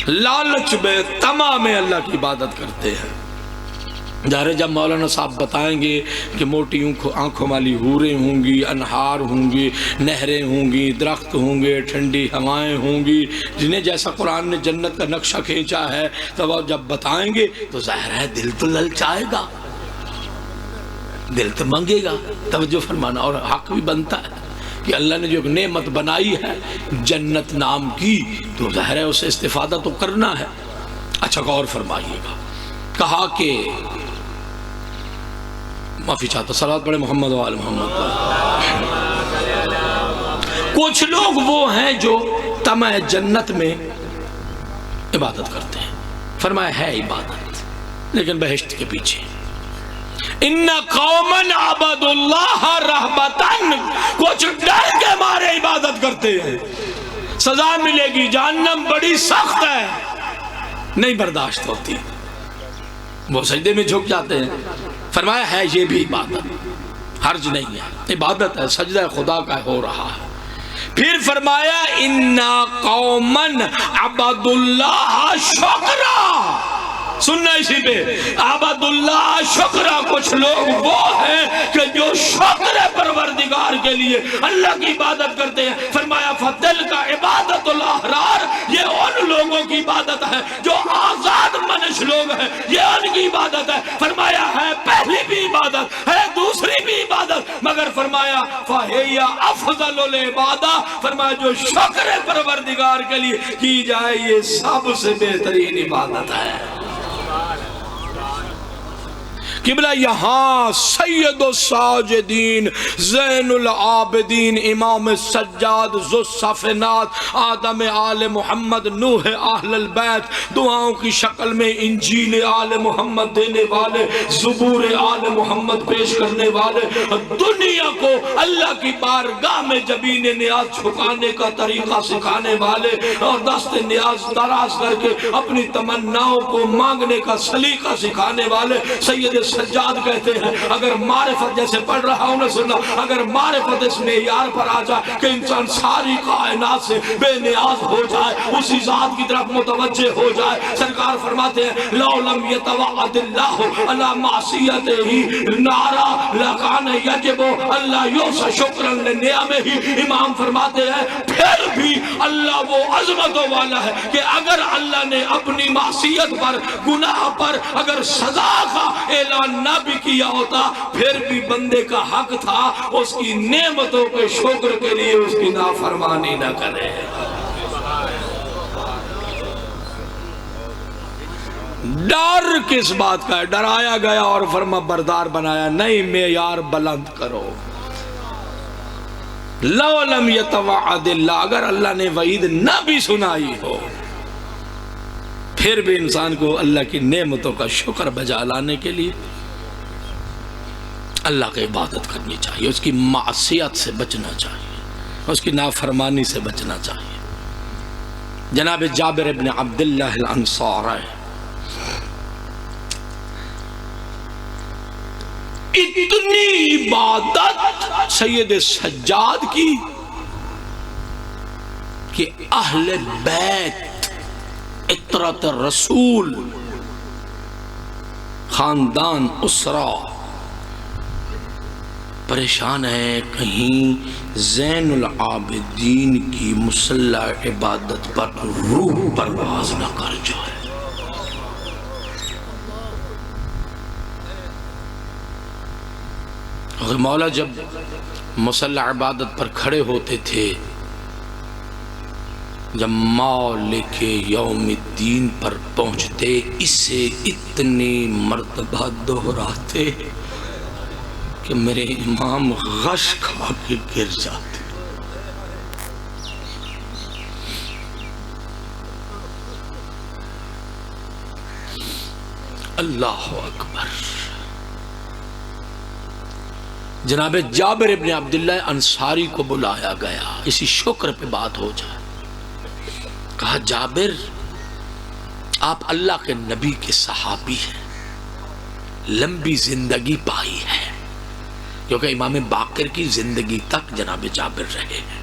لالچ میں طمع میں اللہ کی عبادت کرتے ہیں. ظاہر جب مولانا صاحب بتائیں گے کہ موٹی آنکھوں والی حوریں ہوں گی, انہار ہوں گی, نہریں ہوں گی, درخت ہوں گے, ٹھنڈی ہوائیں ہوں گی, جنہیں جیسا قرآن نے جنت کا نقشہ کھینچا ہے, تب آپ جب بتائیں گے تو ظاہر ہے دل تو للچائے گا, دل تو منگے گا. توجہ فرمانا. اور حق بھی بنتا ہے کہ اللہ نے جو ایک نعمت بنائی ہے جنت نام کی تو ظاہر ہے اسے استفادہ تو کرنا ہے. اچھا غور فرمائیے گا. کہا کہ معافی چاہتا, صلوات پڑھے محمد و آل محمد. کچھ لوگ وہ ہیں جو طمع جنت میں عبادت کرتے ہیں. فرمایا ہے عبادت لیکن بہشت کے پیچھے. اِنَّ قَوْمًا عَبَدُوا اللَّهَ رَحْبَتًا کچھ ڈر کے مارے عبادت کرتے ہیں, سزا ملے گی, جہنم بڑی سخت ہے, نہیں برداشت ہوتی, وہ سجدے میں جھک جاتے ہیں. فرمایا ہے یہ بھی عبادت, حرج نہیں ہے, عبادت ہے, سجدہ خدا کا ہو رہا ہے. پھر فرمایا اِنَّا قَوْمًا عَبَدُوا اللَّهَ شُکْرًا. سننا اسی پہ, عبد اللہ شکرہ. کچھ لوگ وہ ہیں کہ جو شکر پروردگار کے لیے اللہ کی عبادت کرتے ہیں. فرمایا فَتِلْكَ عِبَادَةُ الْأَحْرَارِ یہ ان لوگوں کی عبادت ہے جو آزاد منش لوگ ہیں, یہ ان کی عبادت ہے. فرمایا ہے پہلی بھی عبادت ہے, دوسری بھی عبادت, مگر فرمایا فَهِيَ أَفْضَلُ الْعِبَادَةِ فرمایا جو شکر پروردگار کے لیے کی جائے یہ سب سے بہترین عبادت ہے. قبلہ یہاں سید الساجدین زین العابدین امام سجاد ذو الصفنات آدم آل محمد نوح اہل البیت دعاؤں کی شکل میں انجیل آل محمد دینے والے, زبور آل محمد پیش کرنے والے, دنیا کو اللہ کی بارگاہ میں جبین نیاز چھکانے کا طریقہ سکھانے والے اور دست نیاز دراز کر کے اپنی تمناؤں کو مانگنے کا سلیقہ سکھانے والے سید سجاد کہتے ہیں اگر معرفت جیسے پڑھ رہا ہوں نے سننا, اگر معرفت اس معیار پر آ جائے کہ انسان ساری کائنات سے بے نیاز ہو جائے, اسی ذات کی طرف متوجہ ہو جائے. سرکار فرماتے ہیں لو لم یتوعد اللہ علی معصیتہ نارا لکان یجب اللہ یوسا شکرن لنعمہ، امام فرماتے ہیں پھر بھی اللہ وہ عظمتوں والا ہے کہ اگر اللہ نے اپنی معصیت پر، گناہ پر اگر سزا کا اعلان نہ بھی کیا ہوتا، پھر بھی بندے کا حق تھا اس کی نعمتوں کے شکر کے لیے اس کی نافرمانی نہ کرے۔ ڈر کس بات کا ہے؟ ڈرایا گیا اور فرما بردار بنایا نہیں، معیار بلند کرو۔ لو لم یتوعد اللہ، اگر اللہ نے وعید نہ بھی سنائی ہو، پھر بھی انسان کو اللہ کی نعمتوں کا شکر بجا لانے کے لیے اللہ کی عبادت کرنی چاہیے، اس کی معصیت سے بچنا چاہیے، اس کی نافرمانی سے بچنا چاہیے۔ جناب جابر ابن عبداللہ الانصاری اتنی عبادت سید سجاد کی کہ اہل بیت، اطرت رسول، خاندان، اسرہ پریشان ہے کہیں زین العابدین کی مسلح عبادت پر روح پرواز نہ کر جائے۔ اور مولا جب مسلح عبادت پر کھڑے ہوتے تھے، جب مالک یوم الدین پر پہنچتے، اسے اتنی مرتبہ دہراتے کہ میرے امام غش کھا کے گر جاتے۔ اللہ اکبر۔ جناب جابر ابن عبداللہ انصاری کو بلایا گیا، اسی شکر پہ بات ہو جائے۔ کہا جابر، آپ اللہ کے نبی کے صحابی ہیں، لمبی زندگی پائی ہے، کیونکہ امام باقر کی زندگی تک جناب جابر رہے ہیں۔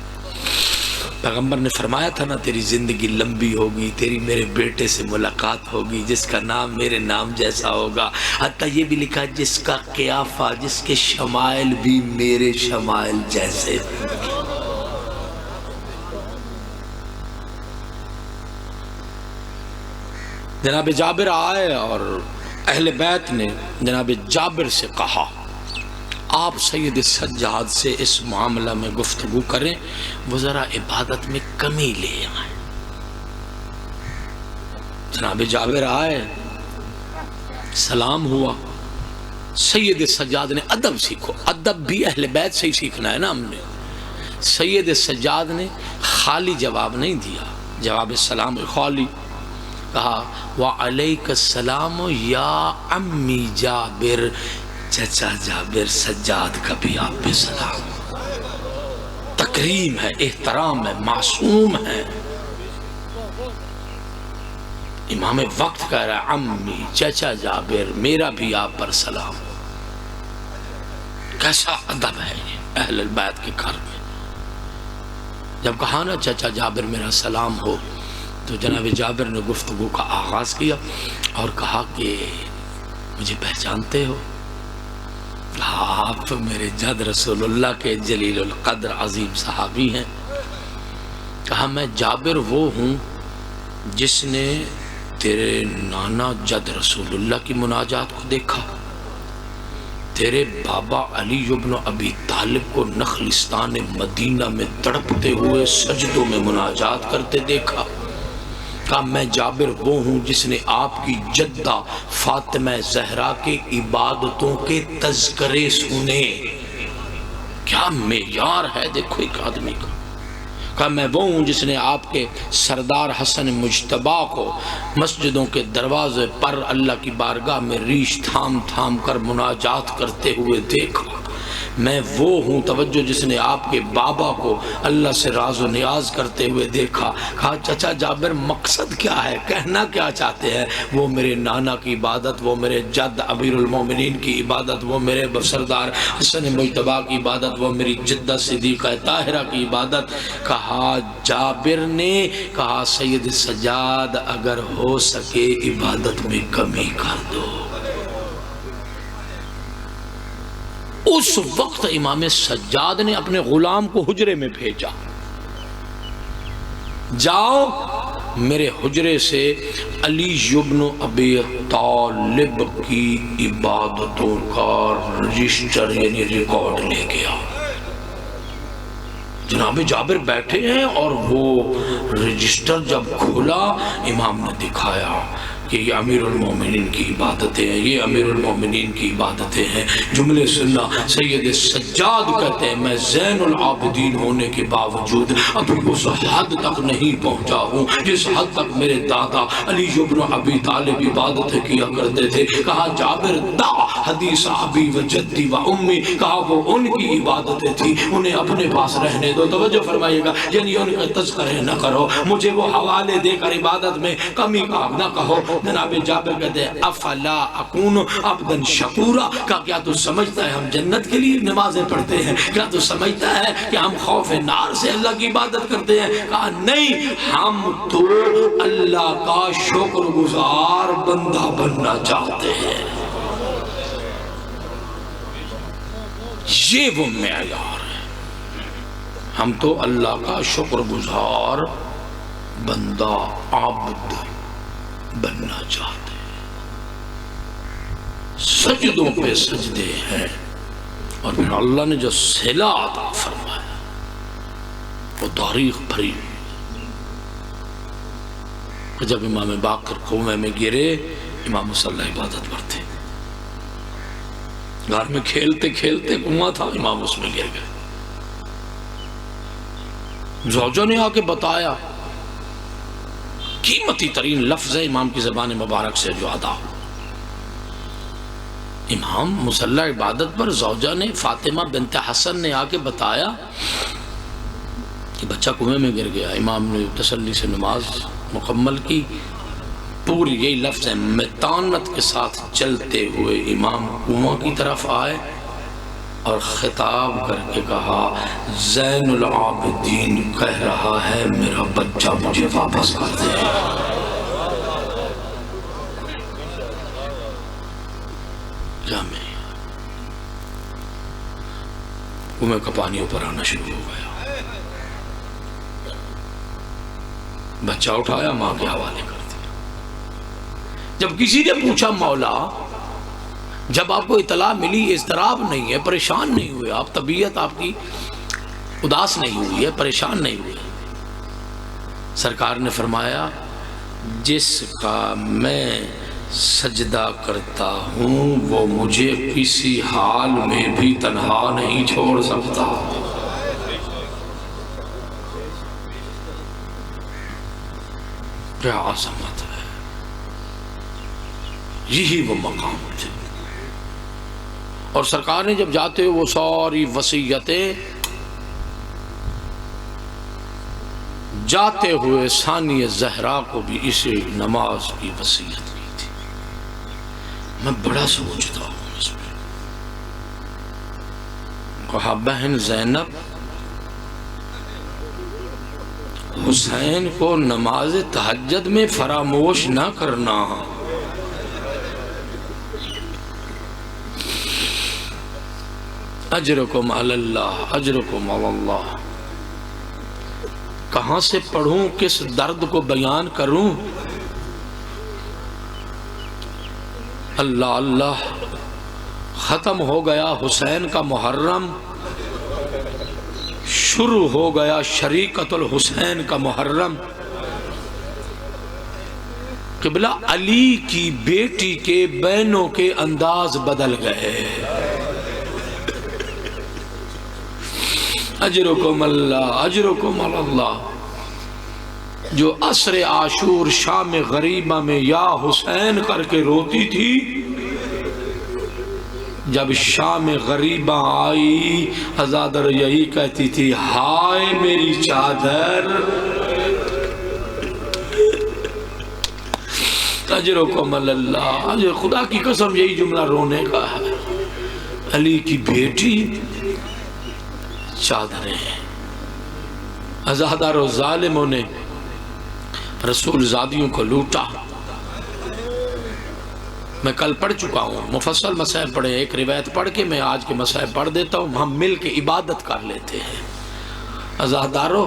پیغمبر نے فرمایا تھا نا، تیری زندگی لمبی ہوگی، تیری میرے بیٹے سے ملاقات ہوگی جس کا نام میرے نام جیسا ہوگا، حتیٰ یہ بھی لکھا جس کا قیافہ، جس کے شمائل بھی میرے شمائل جیسے۔ جناب جابر آئے اور اہل بیت نے جناب جابر سے کہا آپ سید سجاد سے اس معاملہ میں گفتگو کریں، وہ ذرا عبادت میں کمی لے آئیں۔ جناب جابر آئے، سلام ہوا۔ سید سجاد نے ادب سیکھو، ادب بھی اہل بیت سے ہی سیکھنا ہے نا ہم نے۔ سید سجاد نے خالی جواب نہیں دیا، جواب سلام خالی کہا وعلیک السلام یا امی جابر، چچا جابر سجاد کا بھی آپ پہ سلام۔ تکریم ہے، احترام ہے، معصوم ہے۔ امام وقت کہہ رہا ہے امی، چچا جابر، میرا بھی آپ پر سلام۔ کیسا ادب ہے یہ اہل البیت کے گھر میں۔ جب کہا نا چچا جابر میرا سلام ہو، تو جناب جابر نے گفتگو کا آغاز کیا اور کہا کہ مجھے پہچانتے ہو؟ آپ میرے جد رسول اللہ کے جلیل القدر عظیم صحابی ہیں۔ کہا میں جابر وہ ہوں جس نے تیرے نانا جد رسول اللہ کی مناجات کو دیکھا، تیرے بابا علی بن ابی طالب کو نخلستان مدینہ میں تڑپتے ہوئے سجدوں میں مناجات کرتے دیکھا۔ کہا میں جابر وہ ہوں جس نے آپ کی جدہ فاطمہ زہرا کے عبادتوں کے تذکرے سنے۔ کیا معیار ہے دیکھو ایک آدمی کا۔ کہا میں وہ ہوں جس نے آپ کے سردار حسن مجتبی کو مسجدوں کے دروازے پر اللہ کی بارگاہ میں ریش تھام تھام کر مناجات کرتے ہوئے دیکھا۔ میں وہ ہوں توجہ جس نے آپ کے بابا کو اللہ سے راز و نیاز کرتے ہوئے دیکھا۔ کہا چچا جابر مقصد کیا ہے، کہنا کیا چاہتے ہیں؟ وہ میرے نانا کی عبادت، وہ میرے جد امیر المومنین کی عبادت، وہ میرے سردار حسن مجتبی کی عبادت، وہ میری جدہ صدیقہ طاہرہ کی عبادت۔ کہا جابر نے کہا سید سجاد اگر ہو سکے عبادت میں کمی کر دو۔ اس وقت امام سجاد نے اپنے غلام کو حجرے میں بھیجا، جاؤ میرے حجرے سے علی ابن ابی طالب کی عبادتوں کا رجسٹر یعنی ریکارڈ لے گیا۔ جناب جابر بیٹھے ہیں اور وہ رجسٹر جب کھولا امام نے دکھایا کہ یہ امیر المومنین کی عبادتیں ہیں، یہ امیر المومنین کی عبادتیں ہیں۔ جملے سننا، سید سجاد کہتے ہیں میں زین العابدین ہونے کے باوجود ابھی اس حد تک نہیں پہنچا ہوں جس حد تک میرے دادا علی ابن ابی طالب عبادتیں کیا کرتے تھے۔ کہا جابر دا حدیث ابی و جدی و امی، کہا وہ ان کی عبادتیں تھی، انہیں اپنے پاس رہنے دو۔ توجہ فرمائیے گا، یعنی ان کا تذکرہ نہ کرو، مجھے وہ حوالے دے کر عبادت میں کمی کا نہ کہو۔ جناب جابر کہتے ہیں افلا اکون عبدا شکورا، کہا کیا تو سمجھتا ہے ہم جنت کے لیے نمازیں پڑھتے ہیں؟ کیا تو سمجھتا ہے کہ ہم خوف نار سے اللہ کی عبادت کرتے ہیں؟ کہا نہیں، ہم تو اللہ کا شکر گزار بندہ بننا چاہتے ہیں۔ یہ وہ معیار ہے، ہم تو اللہ کا شکر گزار بندہ عابد بننا چاہتے ہیں۔ سجدوں پہ سجدے ہیں، اور پھر اللہ نے جو صلہ عطا فرمایا وہ تاریخ بھری۔ جب امام باقر کنویں میں گرے، امام مصلی عبادت پر تھے، گھر میں کھیلتے کھیلتے کنواں تھا، امام اس میں گر گئے۔ زوجہ نے آ کے بتایا، قیمتی ترین لفظ ہے امام کی زبان مبارک سے جو ادا ہو۔ امام مصلی عبادت پر زوجہ نے، فاطمہ بنت حسن نے آ کے بتایا کہ بچہ کنویں میں گر گیا۔ امام نے تسلی سے نماز مکمل کی۔ پوری یہی لفظ ہے، متانت کے ساتھ چلتے ہوئے امام کنواں کی طرف آئے اور خطاب کر کے کہا زین العابدین کہہ رہا ہے میرا بچہ مجھے واپس کر دے۔ جامع کنویں کا پانی اوپر آنا شروع ہو گیا۔ بچہ اٹھایا، ماں کے حوالے کر دیا۔ جب کسی نے پوچھا مولا جب آپ کو اطلاع ملی، اضطراب نہیں ہے، پریشان نہیں ہوئے آپ، طبیعت آپ کی اداس نہیں ہوئی ہے، پریشان نہیں ہوئے؟ سرکار نے فرمایا جس کا میں سجدہ کرتا ہوں وہ مجھے کسی حال میں بھی تنہا نہیں چھوڑ سکتا۔ کیا عظمت ہے، یہی وہ مقام تھے۔ اور سرکار نے جب جاتے ہوئے وہ ساری وصیتیں جاتے ہوئے ثانی زہرا کو بھی اسی نماز کی وصیت کی تھی۔ میں بڑا سوچتا ہوں اس میں، کہا بہن زینب حسین کو نماز تہجد میں فراموش نہ کرنا۔ اجرکم علی اللہ، اجرکم علی اللہ۔ کہاں سے پڑھوں، کس درد کو بیان کروں؟ اللہ اللہ، ختم ہو گیا حسین کا محرم، شروع ہو گیا شریکت الحسین کا محرم۔ قبلہ علی کی بیٹی کے بہنوں کے انداز بدل گئے۔ اجرکم اللہ، اجرکم اللہ۔ جو عصر عاشور شام غریبہ میں یا حسین کر کے روتی تھی، جب شام غریبہ آئی عزادر یہی کہتی تھی ہائے میری چادر۔ اجرکم اللہ، اجر خدا کی قسم یہی جملہ رونے کا ہے۔ علی کی بیٹی چادریں ہیں۔ عزادار و ظالموں نے رسول زادیوں کو لوٹا، میں کل پڑھ چکا ہوں، مفصل مسائل پڑھے، ایک روایت پڑھ کے میں آج کے مسائل پڑھ دیتا ہوں، ہم مل کے عبادت کر لیتے ہیں۔ عزادارو،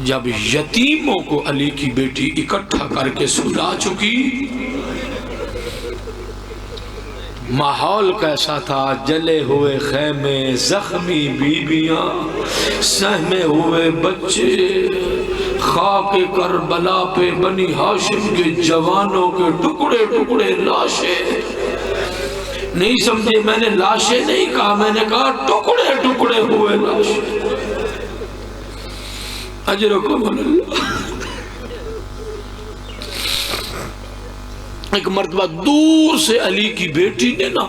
جب یتیموں کو علی کی بیٹی اکٹھا کر کے سلا چکی، ماحول کیسا تھا؟ جلے ہوئے خیمے، زخمی بیویاں، سہمے ہوئے بچے، خاک کربلا پہ بنی ہاشم کے جوانوں کے ٹکڑے ٹکڑے لاشیں۔ نہیں سمجھے، میں نے لاشیں نہیں کہا، میں نے کہا ٹکڑے ٹکڑے ہوئے لاشیں۔ اجرکم اللہ۔ ایک مرتبہ دور سے علی کی بیٹی نے نا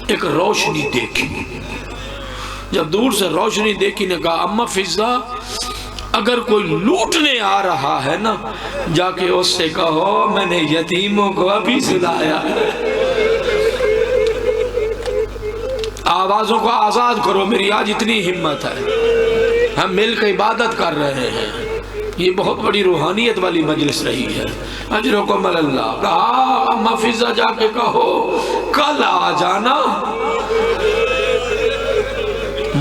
ایک روشنی دیکھی، جب دور سے روشنی دیکھی نے کہا اماں فضا، اگر کوئی لوٹنے آ رہا ہے نا، جا کے اس سے کہو میں نے یتیموں کو ابھی سلایا ہے، آوازوں کو آزاد کرو، میری آج اتنی ہمت ہے، ہم مل کے عبادت کر رہے ہیں، یہ بہت بڑی روحانیت والی مجلس رہی ہے۔ اجرکم اللہ۔ کہا اماں فضا جا کے کہو کل آ جانا،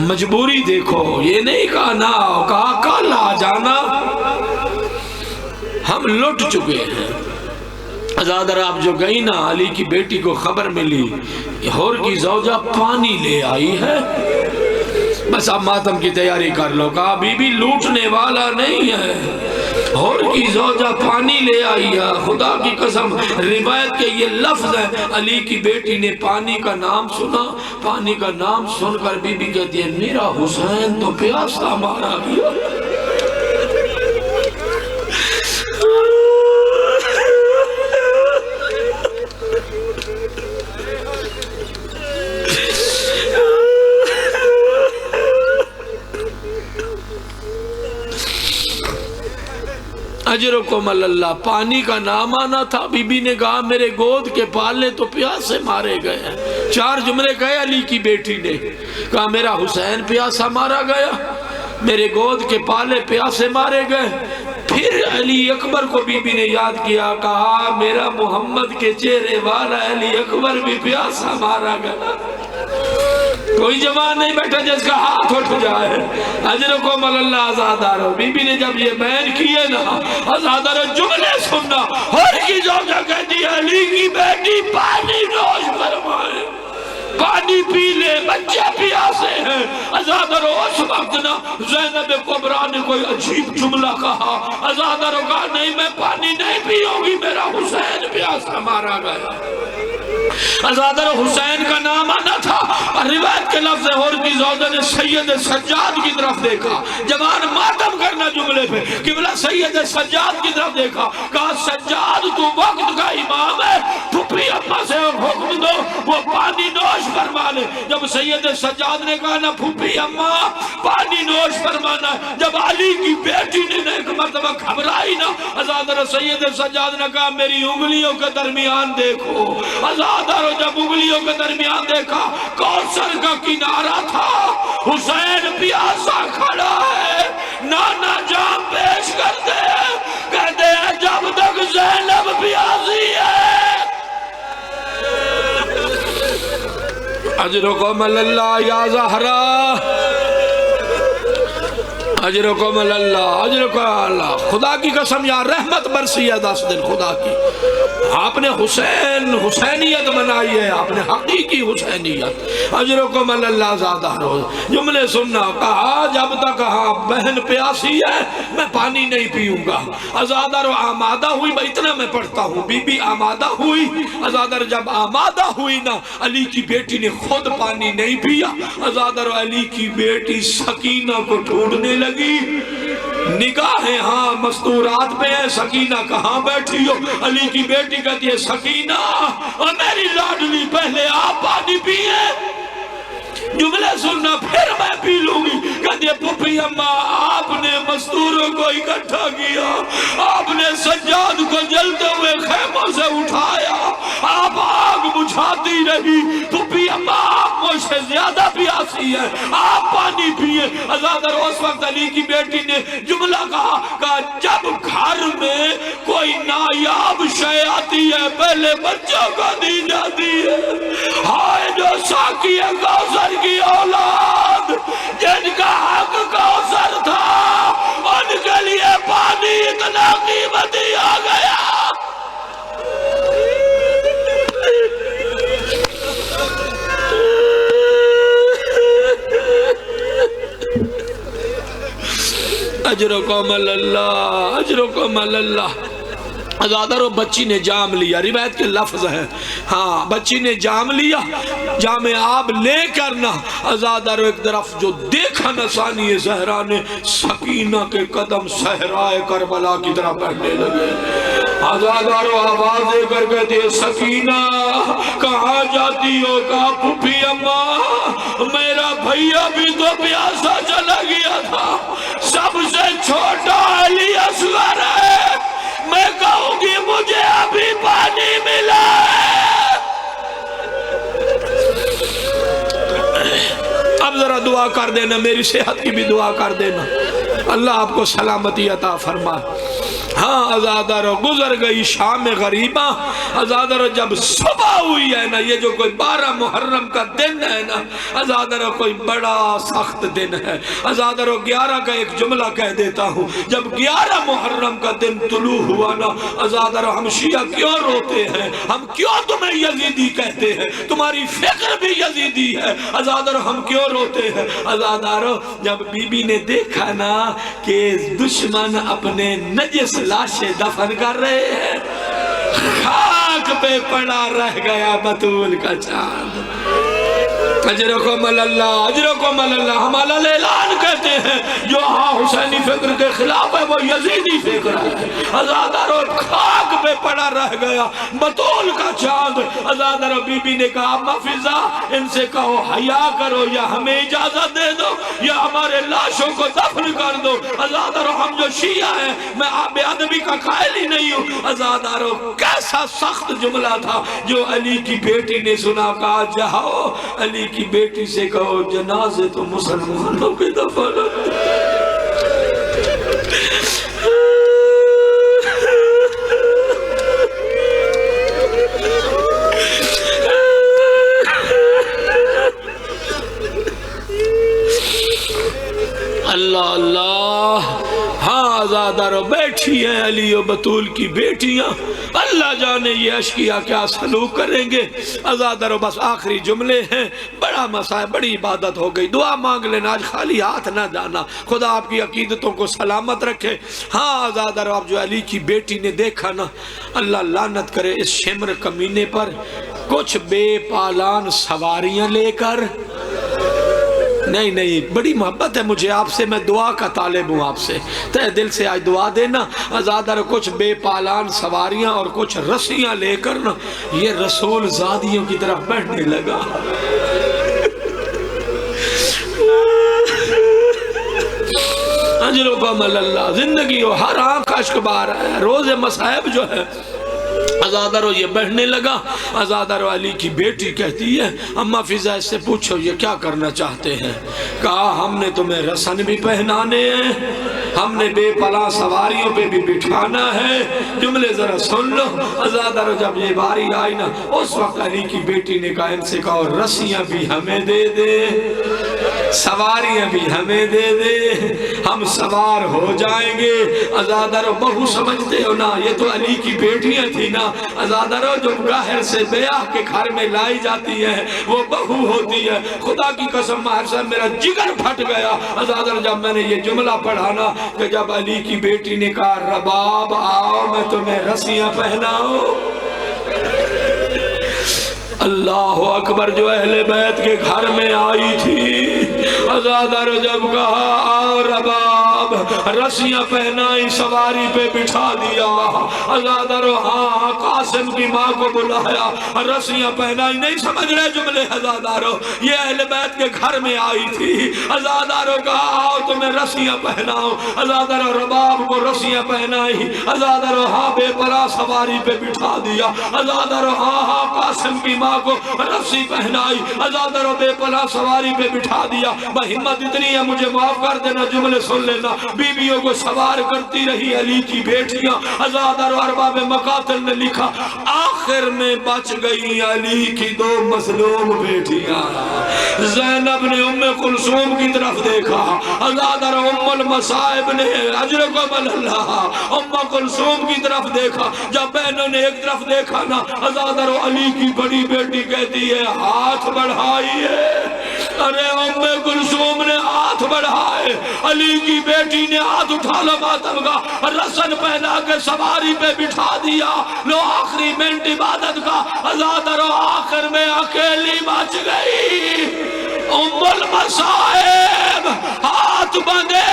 مجبوری دیکھو، یہ نہیں کہا نہ آؤ، کہا کل آ جانا، ہم لٹ چکے ہیں۔ ازادر آپ جو گئی نا، علی کی بیٹی کو خبر ملی ہور کی زوجہ پانی لے آئی ہے، بس اب ماتم کی تیاری کر لو۔ کہا بی بی لوٹنے والا نہیں ہے، ہور کی زوجہ پانی لے آئی ہے۔ خدا کی قسم روایت کے یہ لفظ ہے، علی کی بیٹی نے پانی کا نام سنا، پانی کا نام سن کر بی بی کہتی ہے میرا حسین تو پیاسا مارا گیا۔ اجرکم اللہ۔ پانی کا نام آنا تھا، بی بی نے کہا میرے گود کے پالے تو پیاسے مارے گئے۔ 4 جملے کہے علی کی بیٹی نے، کہا میرا حسین پیاسا مارا گیا، میرے گود کے پالے پیاسے مارے گئے۔ پھر علی اکبر کو بی بی نے یاد کیا، کہا میرا محمد کے چہرے والا علی اکبر بھی پیاسا مارا گیا۔ کوئی جوان نہیں بیٹھا جس کا ہاتھ اٹھ جائے۔ اجرکم اللہ۔ آزادارو، بی بی نے جب یہ بیان کیے نا، آزادارو جملے سننا، ہر کی زوجہ کہتی ہے علی کی بیٹی پانی نوش فرمائے، پانی پی لے، بچے پیاسے ہیں۔ آزادارو اس وقت نا زینب کبریٰ نے کوئی عجیب جملہ کہا، آزادارو کہا نہیں میں پانی نہیں پیوں گی، میرا حسین پیاسا مارا گیا۔ ازادر حسین کا نام آنا تھا، روایت کے لفظ اور کی زوجہ نے سید سجاد کی طرف دیکھا، جوان ماتم کرنا جملے پہ، قبلہ سید سجاد کی طرف دیکھا، کہا سجاد تو وقت کا امام ہے، پھپھی اماں سے حکم دو وہ پانی نوش فرما لے۔ جب سید سجاد نے کہا نا پھپھی اماں پانی نوش فرمانا ہے، جب علی کی بیٹی نے ایک مرتبہ گھبرائی نا، ازادر سید سجاد نے کہا میری انگلیوں کے درمیان دیکھو۔ ازادر جب انگلیوں کے درمیان دیکھا، کوثر کا کنارہ تھا، حسین پیاسا کھڑا ہے، نانا جام پیش کرتے ہیں، کہتے ہیں جب تک زینب پیاسی ہے۔ اجرکم اللہ یا زہرا، اجرکم اللہ، اجرکم اللہ۔ خدا کی قسم یا رحمت برسی ہے 10 دن خدا کی۔ آپ نے حسینیت منائی ہے، آپ نے حقیقی حسینیت۔ اجرکم اللہ زیادہ روز جملے سننا، کہا جب تک بہن پیاسی ہے میں پانی نہیں پیوں گا۔ ازادر آمادہ ہوئی، میں اتنا میں پڑھتا ہوں، بی بی آمادہ ہوئی۔ ازادر جب آمادہ ہوئی نا، علی کی بیٹی نے خود پانی نہیں پیا۔ ازادر علی کی بیٹی سکینہ کو ڈھونڈنے لگی، نگاہیں ہاں مستورات پہ ہے، سکینہ کہاں بیٹھی ہو؟ علی کی بیٹی کہتی ہے سکینہ میری لاڈلی پہلے آپ پانی پیئے، جملے سننا پھر میں پی لوں گی۔ کہتی ہے پھپھی اماں آپ نے مستوروں کو اکٹھا کیا، آپ نے سجاد کو جلتے ہوئے خیموں سے اٹھایا، آپ آگ بجھاتی رہی، پھپھی اماں آپ مجھ سے زیادہ پیاسی ہے، آپ پانی پانی پیے. عزادر اس وقت علی کی بیٹی نے جملہ کہا جب گھر میں کوئی نایاب شے آتی ہے پہلے بچوں کو دی جاتی ہے. ہائے جو ساقی کوثر کی اولاد جن کا حق کوثر تھا ان کے لیے پانی اتنا قیمتی آ گیا. اجرکم اللہ اجرکم اللہ. عزادر و بچی نے جام لیا، روایت کے لفظ ہے ہاں بچی نے جام لیا، جام آب لے کر نہ عزادر ایک طرف جو دیکھا نہ ثانی زہرا نے سکینہ کے قدم صحرائے کربلا کی طرف بڑھنے لگے. عزادر و آواز دے کر کہتے ہیں سکینہ کہاں جاتی ہو؟ کہا پھوپھی اماں میرا بھیا بھی تو پیاسا چلا گیا تھا، سب سے چھوٹا علی اصغر ہے، میں کہوں گی مجھے ابھی پانی ملا ہے. اب ذرا دعا کر دینا، میری صحت کی بھی دعا کر دینا، اللہ آپ کو سلامتی عطا فرمائے. ہاں عزادر گزر گئی شام غریبہ. عزادر جب صبح ہوئی ہے نا، یہ جو کوئی 12 محرم کا دن ہے نا، عزادر کوئی بڑا سخت دن ہے. عزادر 11 کا ایک جملہ کہہ دیتا ہوں، جب 11 محرم کا دن طلوع ہوا نا، عزادر ہم شیعہ کیوں روتے ہیں؟ ہم کیوں تمہیں یزیدی کہتے ہیں؟ تمہاری فکر بھی یزیدی ہے. عزادر ہم کیوں روتے ہیں؟ عزادر جب بی بی نے دیکھا نا کہ دشمن اپنے نجس لاشیں دفن کر رہے ہیں، خاک پہ پڑا رہ گیا بطول کا چاند. اجرکم اللہ اجرکم اللہ. ہم علل اعلان کہتے ہیں جو ہاں حسینی فکر کے خلاف ہے وہ یزیدی فکر ہے. عزادر خاک پہ پڑا رہ گیا بطول کا چاند. عزادر بی بی نے کہا اما فضا ان سے کہو حیا کرو یا ہمیں اجازت دے دو یا ہمارے لاشوں کو دفن کر دو. عزادر ہم جو شیعہ ہیں میں بے ادبی کا قائل ہی نہیں ہوں. عزادر کیسا سخت جملہ تھا جو علی کی بیٹی نے سنا. کہا جاؤ علی کی بیٹی سے کہو جنازے تو مسلمانوں کے دفن. اللہ اللہ. ہاں عزادر بیٹھی ہیں علی و بطول کی بیٹیاں، اللہ جانے یہ اشقیہ کیا سلوک کریں گے. عزادر بس آخری جملے ہیں، بڑا مسائل بڑی عبادت ہو گئی. دعا مانگ لینا، آج خالی ہاتھ نہ جانا، خدا آپ کی عقیدتوں کو سلامت رکھے. ہاں عزادر اب جو علی کی بیٹی نے دیکھا نا، اللہ لعنت کرے اس شمر کمینے پر، کچھ بے پالان سواریاں لے کر. نہیں بڑی محبت ہے مجھے آپ سے، میں دعا کا طالب ہوں آپ سے، تہ دل سے آج دعا دینا. عزادر کچھ بے پالان سواریاں اور کچھ رسیاں لے کر نا یہ رسول زادیوں کی طرف بڑھنے لگا. اجرکم اللہ. زندگی ہو ہر آنکھ اشک بار ہے، روز مصائب جو ہے. عزادر یہ بڑھنے لگا. عزادر علی کی بیٹی کہتی ہے اما فضا اس سے پوچھو یہ کیا کرنا چاہتے ہیں؟ کہا ہم نے تمہیں رسن بھی پہنانے ہیں، ہم نے بے پلا سواریوں پہ بھی بٹھانا ہے. جملے ذرا سن لو. عزادر جب یہ باری آئی نا اس وقت علی کی بیٹی نے کہا ان سے کہو رسیاں بھی ہمیں دے دے، سواریاں بھی ہمیں دے دے، ہم سوار ہو جائیں گے. عزادر بہو سمجھتے ہو نا، یہ تو علی کی بیٹیاں تھی نا. عزادر جو گاہر سے بیاہ کے گھر میں لائی جاتی ہے وہ بہو ہوتی ہے. خدا کی قسم ماہر صاحب میرا جگر پھٹ گیا. عزادر جب میں نے یہ جملہ پڑھا نا کہ جب علی کی بیٹی نے کہا رباب آؤ میں تمہیں رسیاں پہناؤں. اللہ اکبر. جو اہل بیت کے گھر میں آئی تھی عزادر جب کہا آؤ رباب خواب رسیاں پہنائی سواری پہ بٹھا دیا عزادارو ہاں قاسم کی ماں کو بلایا رسیاں پہنائی نہیں سمجھ رہے جملے عزادارو یہ اہل بیت کے گھر میں آئی تھی عزادارو کہا آؤ تمہیں رسیاں پہناؤ عزادارو رباب کو رسیاں پہنائی عزادارو ہاں بے پرا سواری پہ بٹھا دیا عزادارو ہاں قاسم کی ماں کو رسی پہنائی عزادارو بے پرا سواری پہ بٹھا دیا میں ہمت اتنی ہے مجھے معاف کر دینا جملے سن لینا بیویوں کو سوار کرتی رہی علی کی بیٹیاں عزادارو ارباب مقاتل نے لکھا آخر میں بچ گئی علی کی 2 مظلوم بیٹیاں زینب نے ام کلثوم کی طرف دیکھا عزادارو ام المصائب نے اجرکم اللہ ام کلثوم کی طرف دیکھا جب بہنوں نے ایک طرف دیکھا نا عزادارو علی کی بڑی بیٹی کہتی ہے ہاتھ بڑھائیے ارے ام کلثوم نے ہاتھ بڑھائے علی کی بیٹی نے ہاتھ اٹھا لو ماتم کا رسن پہنا کے سواری پہ بٹھا دیا لو آخری منٹ عبادت کا عزادارو آخر میں اکیلی بچ گئی ام المصائب ہاتھ بندے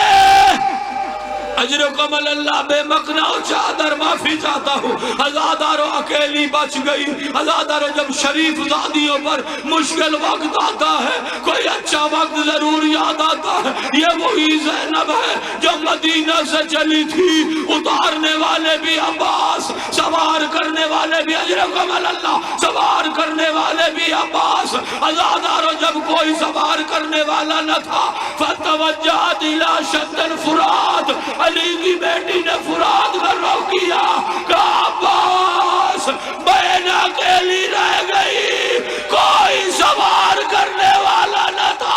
اجرکم اللہ بے مقنع و چادر معافی چاہتا ہوں عزادارو اکیلی بچ گئی عزادارو جب شریف زادیوں پر مشکل وقت آتا ہے کوئی اچھا وقت ضرور یاد آتا ہے یہ وہی زینب ہے جو مدینہ سے چلی تھی اتارنے والے بھی عباس سوار کرنے والے بھی اجرکم اللہ سوار کرنے والے بھی عباس عزادارو جب کوئی سوار کرنے والا نہ تھا فتوجہت الى شد الفرات علی کی بیٹی نے فرات کا رخ کیا کہا عباس بہن اکیلی رہ گئی کوئی سوار کرنے والا نہ تھا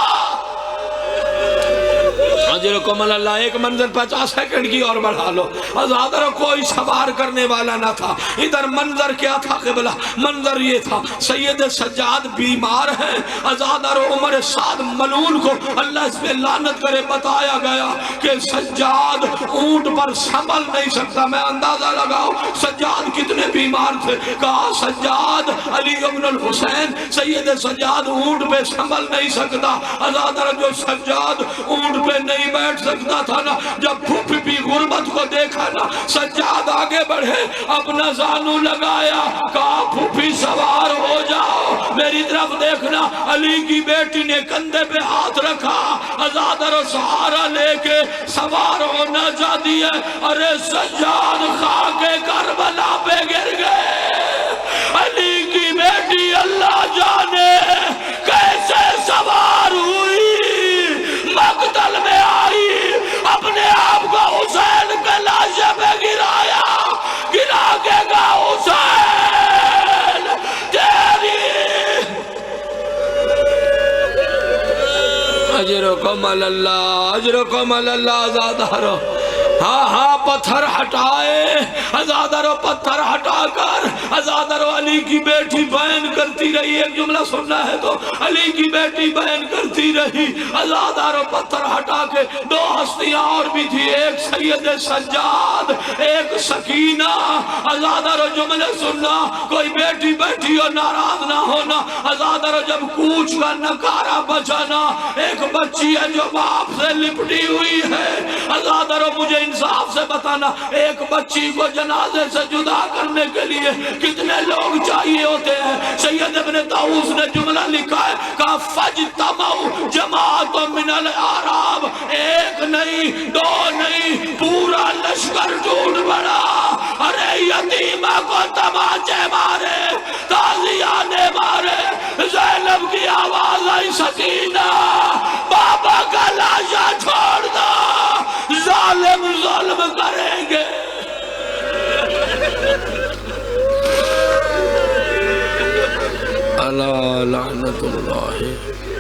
اجرکم اللہ ایک منظر 50 سیکنڈ کی اور بڑھا لو عزادارو کوئی سوار کرنے والا نہ تھا ادھر منظر کیا تھا قبلہ منظر یہ تھا سید سجاد بیمار ہیں عزادارو عمر سعد ملعون کو اللہ اس پہ لعنت کرے بتایا گیا کہ سجاد اونٹ پر سنبھل نہیں سکتا میں اندازہ لگاؤ سجاد کتنے بیمار تھے کہا سجاد علی ابن الحسین سید سجاد اونٹ پہ سنبھل نہیں سکتا عزادارو جو سجاد اونٹ پہ نہیں بیٹھ سکتا تھا نا جب پھوپھی بھی غربت کو دیکھا نا سجاد آگے بڑھے اپنا زانو لگایا کہا پھوپھی سوار ہو جاؤ میری طرف دیکھنا علی کی بیٹی نے کندھے پہ ہاتھ رکھا عزادارو سہارا لے کے سوار ہونا چاہتی ہے ارے سجاد خاک کربلا پہ گر گئے علی کی بیٹی اللہ جانے کیسے سوار ہوئی مقتل میں آئی اپنے آپ کو حسین کے لاشے پہ گرایا گرا کے گا حسین تیری اجرکم اللہ اجرکم اللہ عزادارو ہاں پتھر ہٹائے عزادارو پتھر ہٹا کر عزادارو علی کی بیٹی بیان کرتی رہی ایک جملہ سننا ہے تو علی کی بیٹی بیان کرتی رہی عزادارو پتھر ہٹا کے 2 ہستیاں اور بھی تھی ایک سید سجاد ایک سکینہ عزادارو جملے سننا کوئی بیٹی بیٹی اور ناراض نہ ہونا عزادارو جب کوچ کا نکارہ بچانا ایک بچی ہے جو باپ سے لپٹی ہوئی ہے عزادارو مجھے انصاف سے بتانا ایک بچی کو جنازے سے جدا کرنے کے لیے کتنے لوگ چاہیے ہوتے ہیں سید ابن طاؤس نے جملہ لکھا ہے کہا فجتمعوا جماعت من الاعراب ایک نہیں 2 نہیں پورا لشکر ٹوٹ پڑا ارے یتیمہ کو تماچے مارے تازیانے مارے زینب کی آواز آئی سکینہ بابا کا لاشا چھوڑ دو ظالم ظلم کریں گے اللہ لعنت اللہ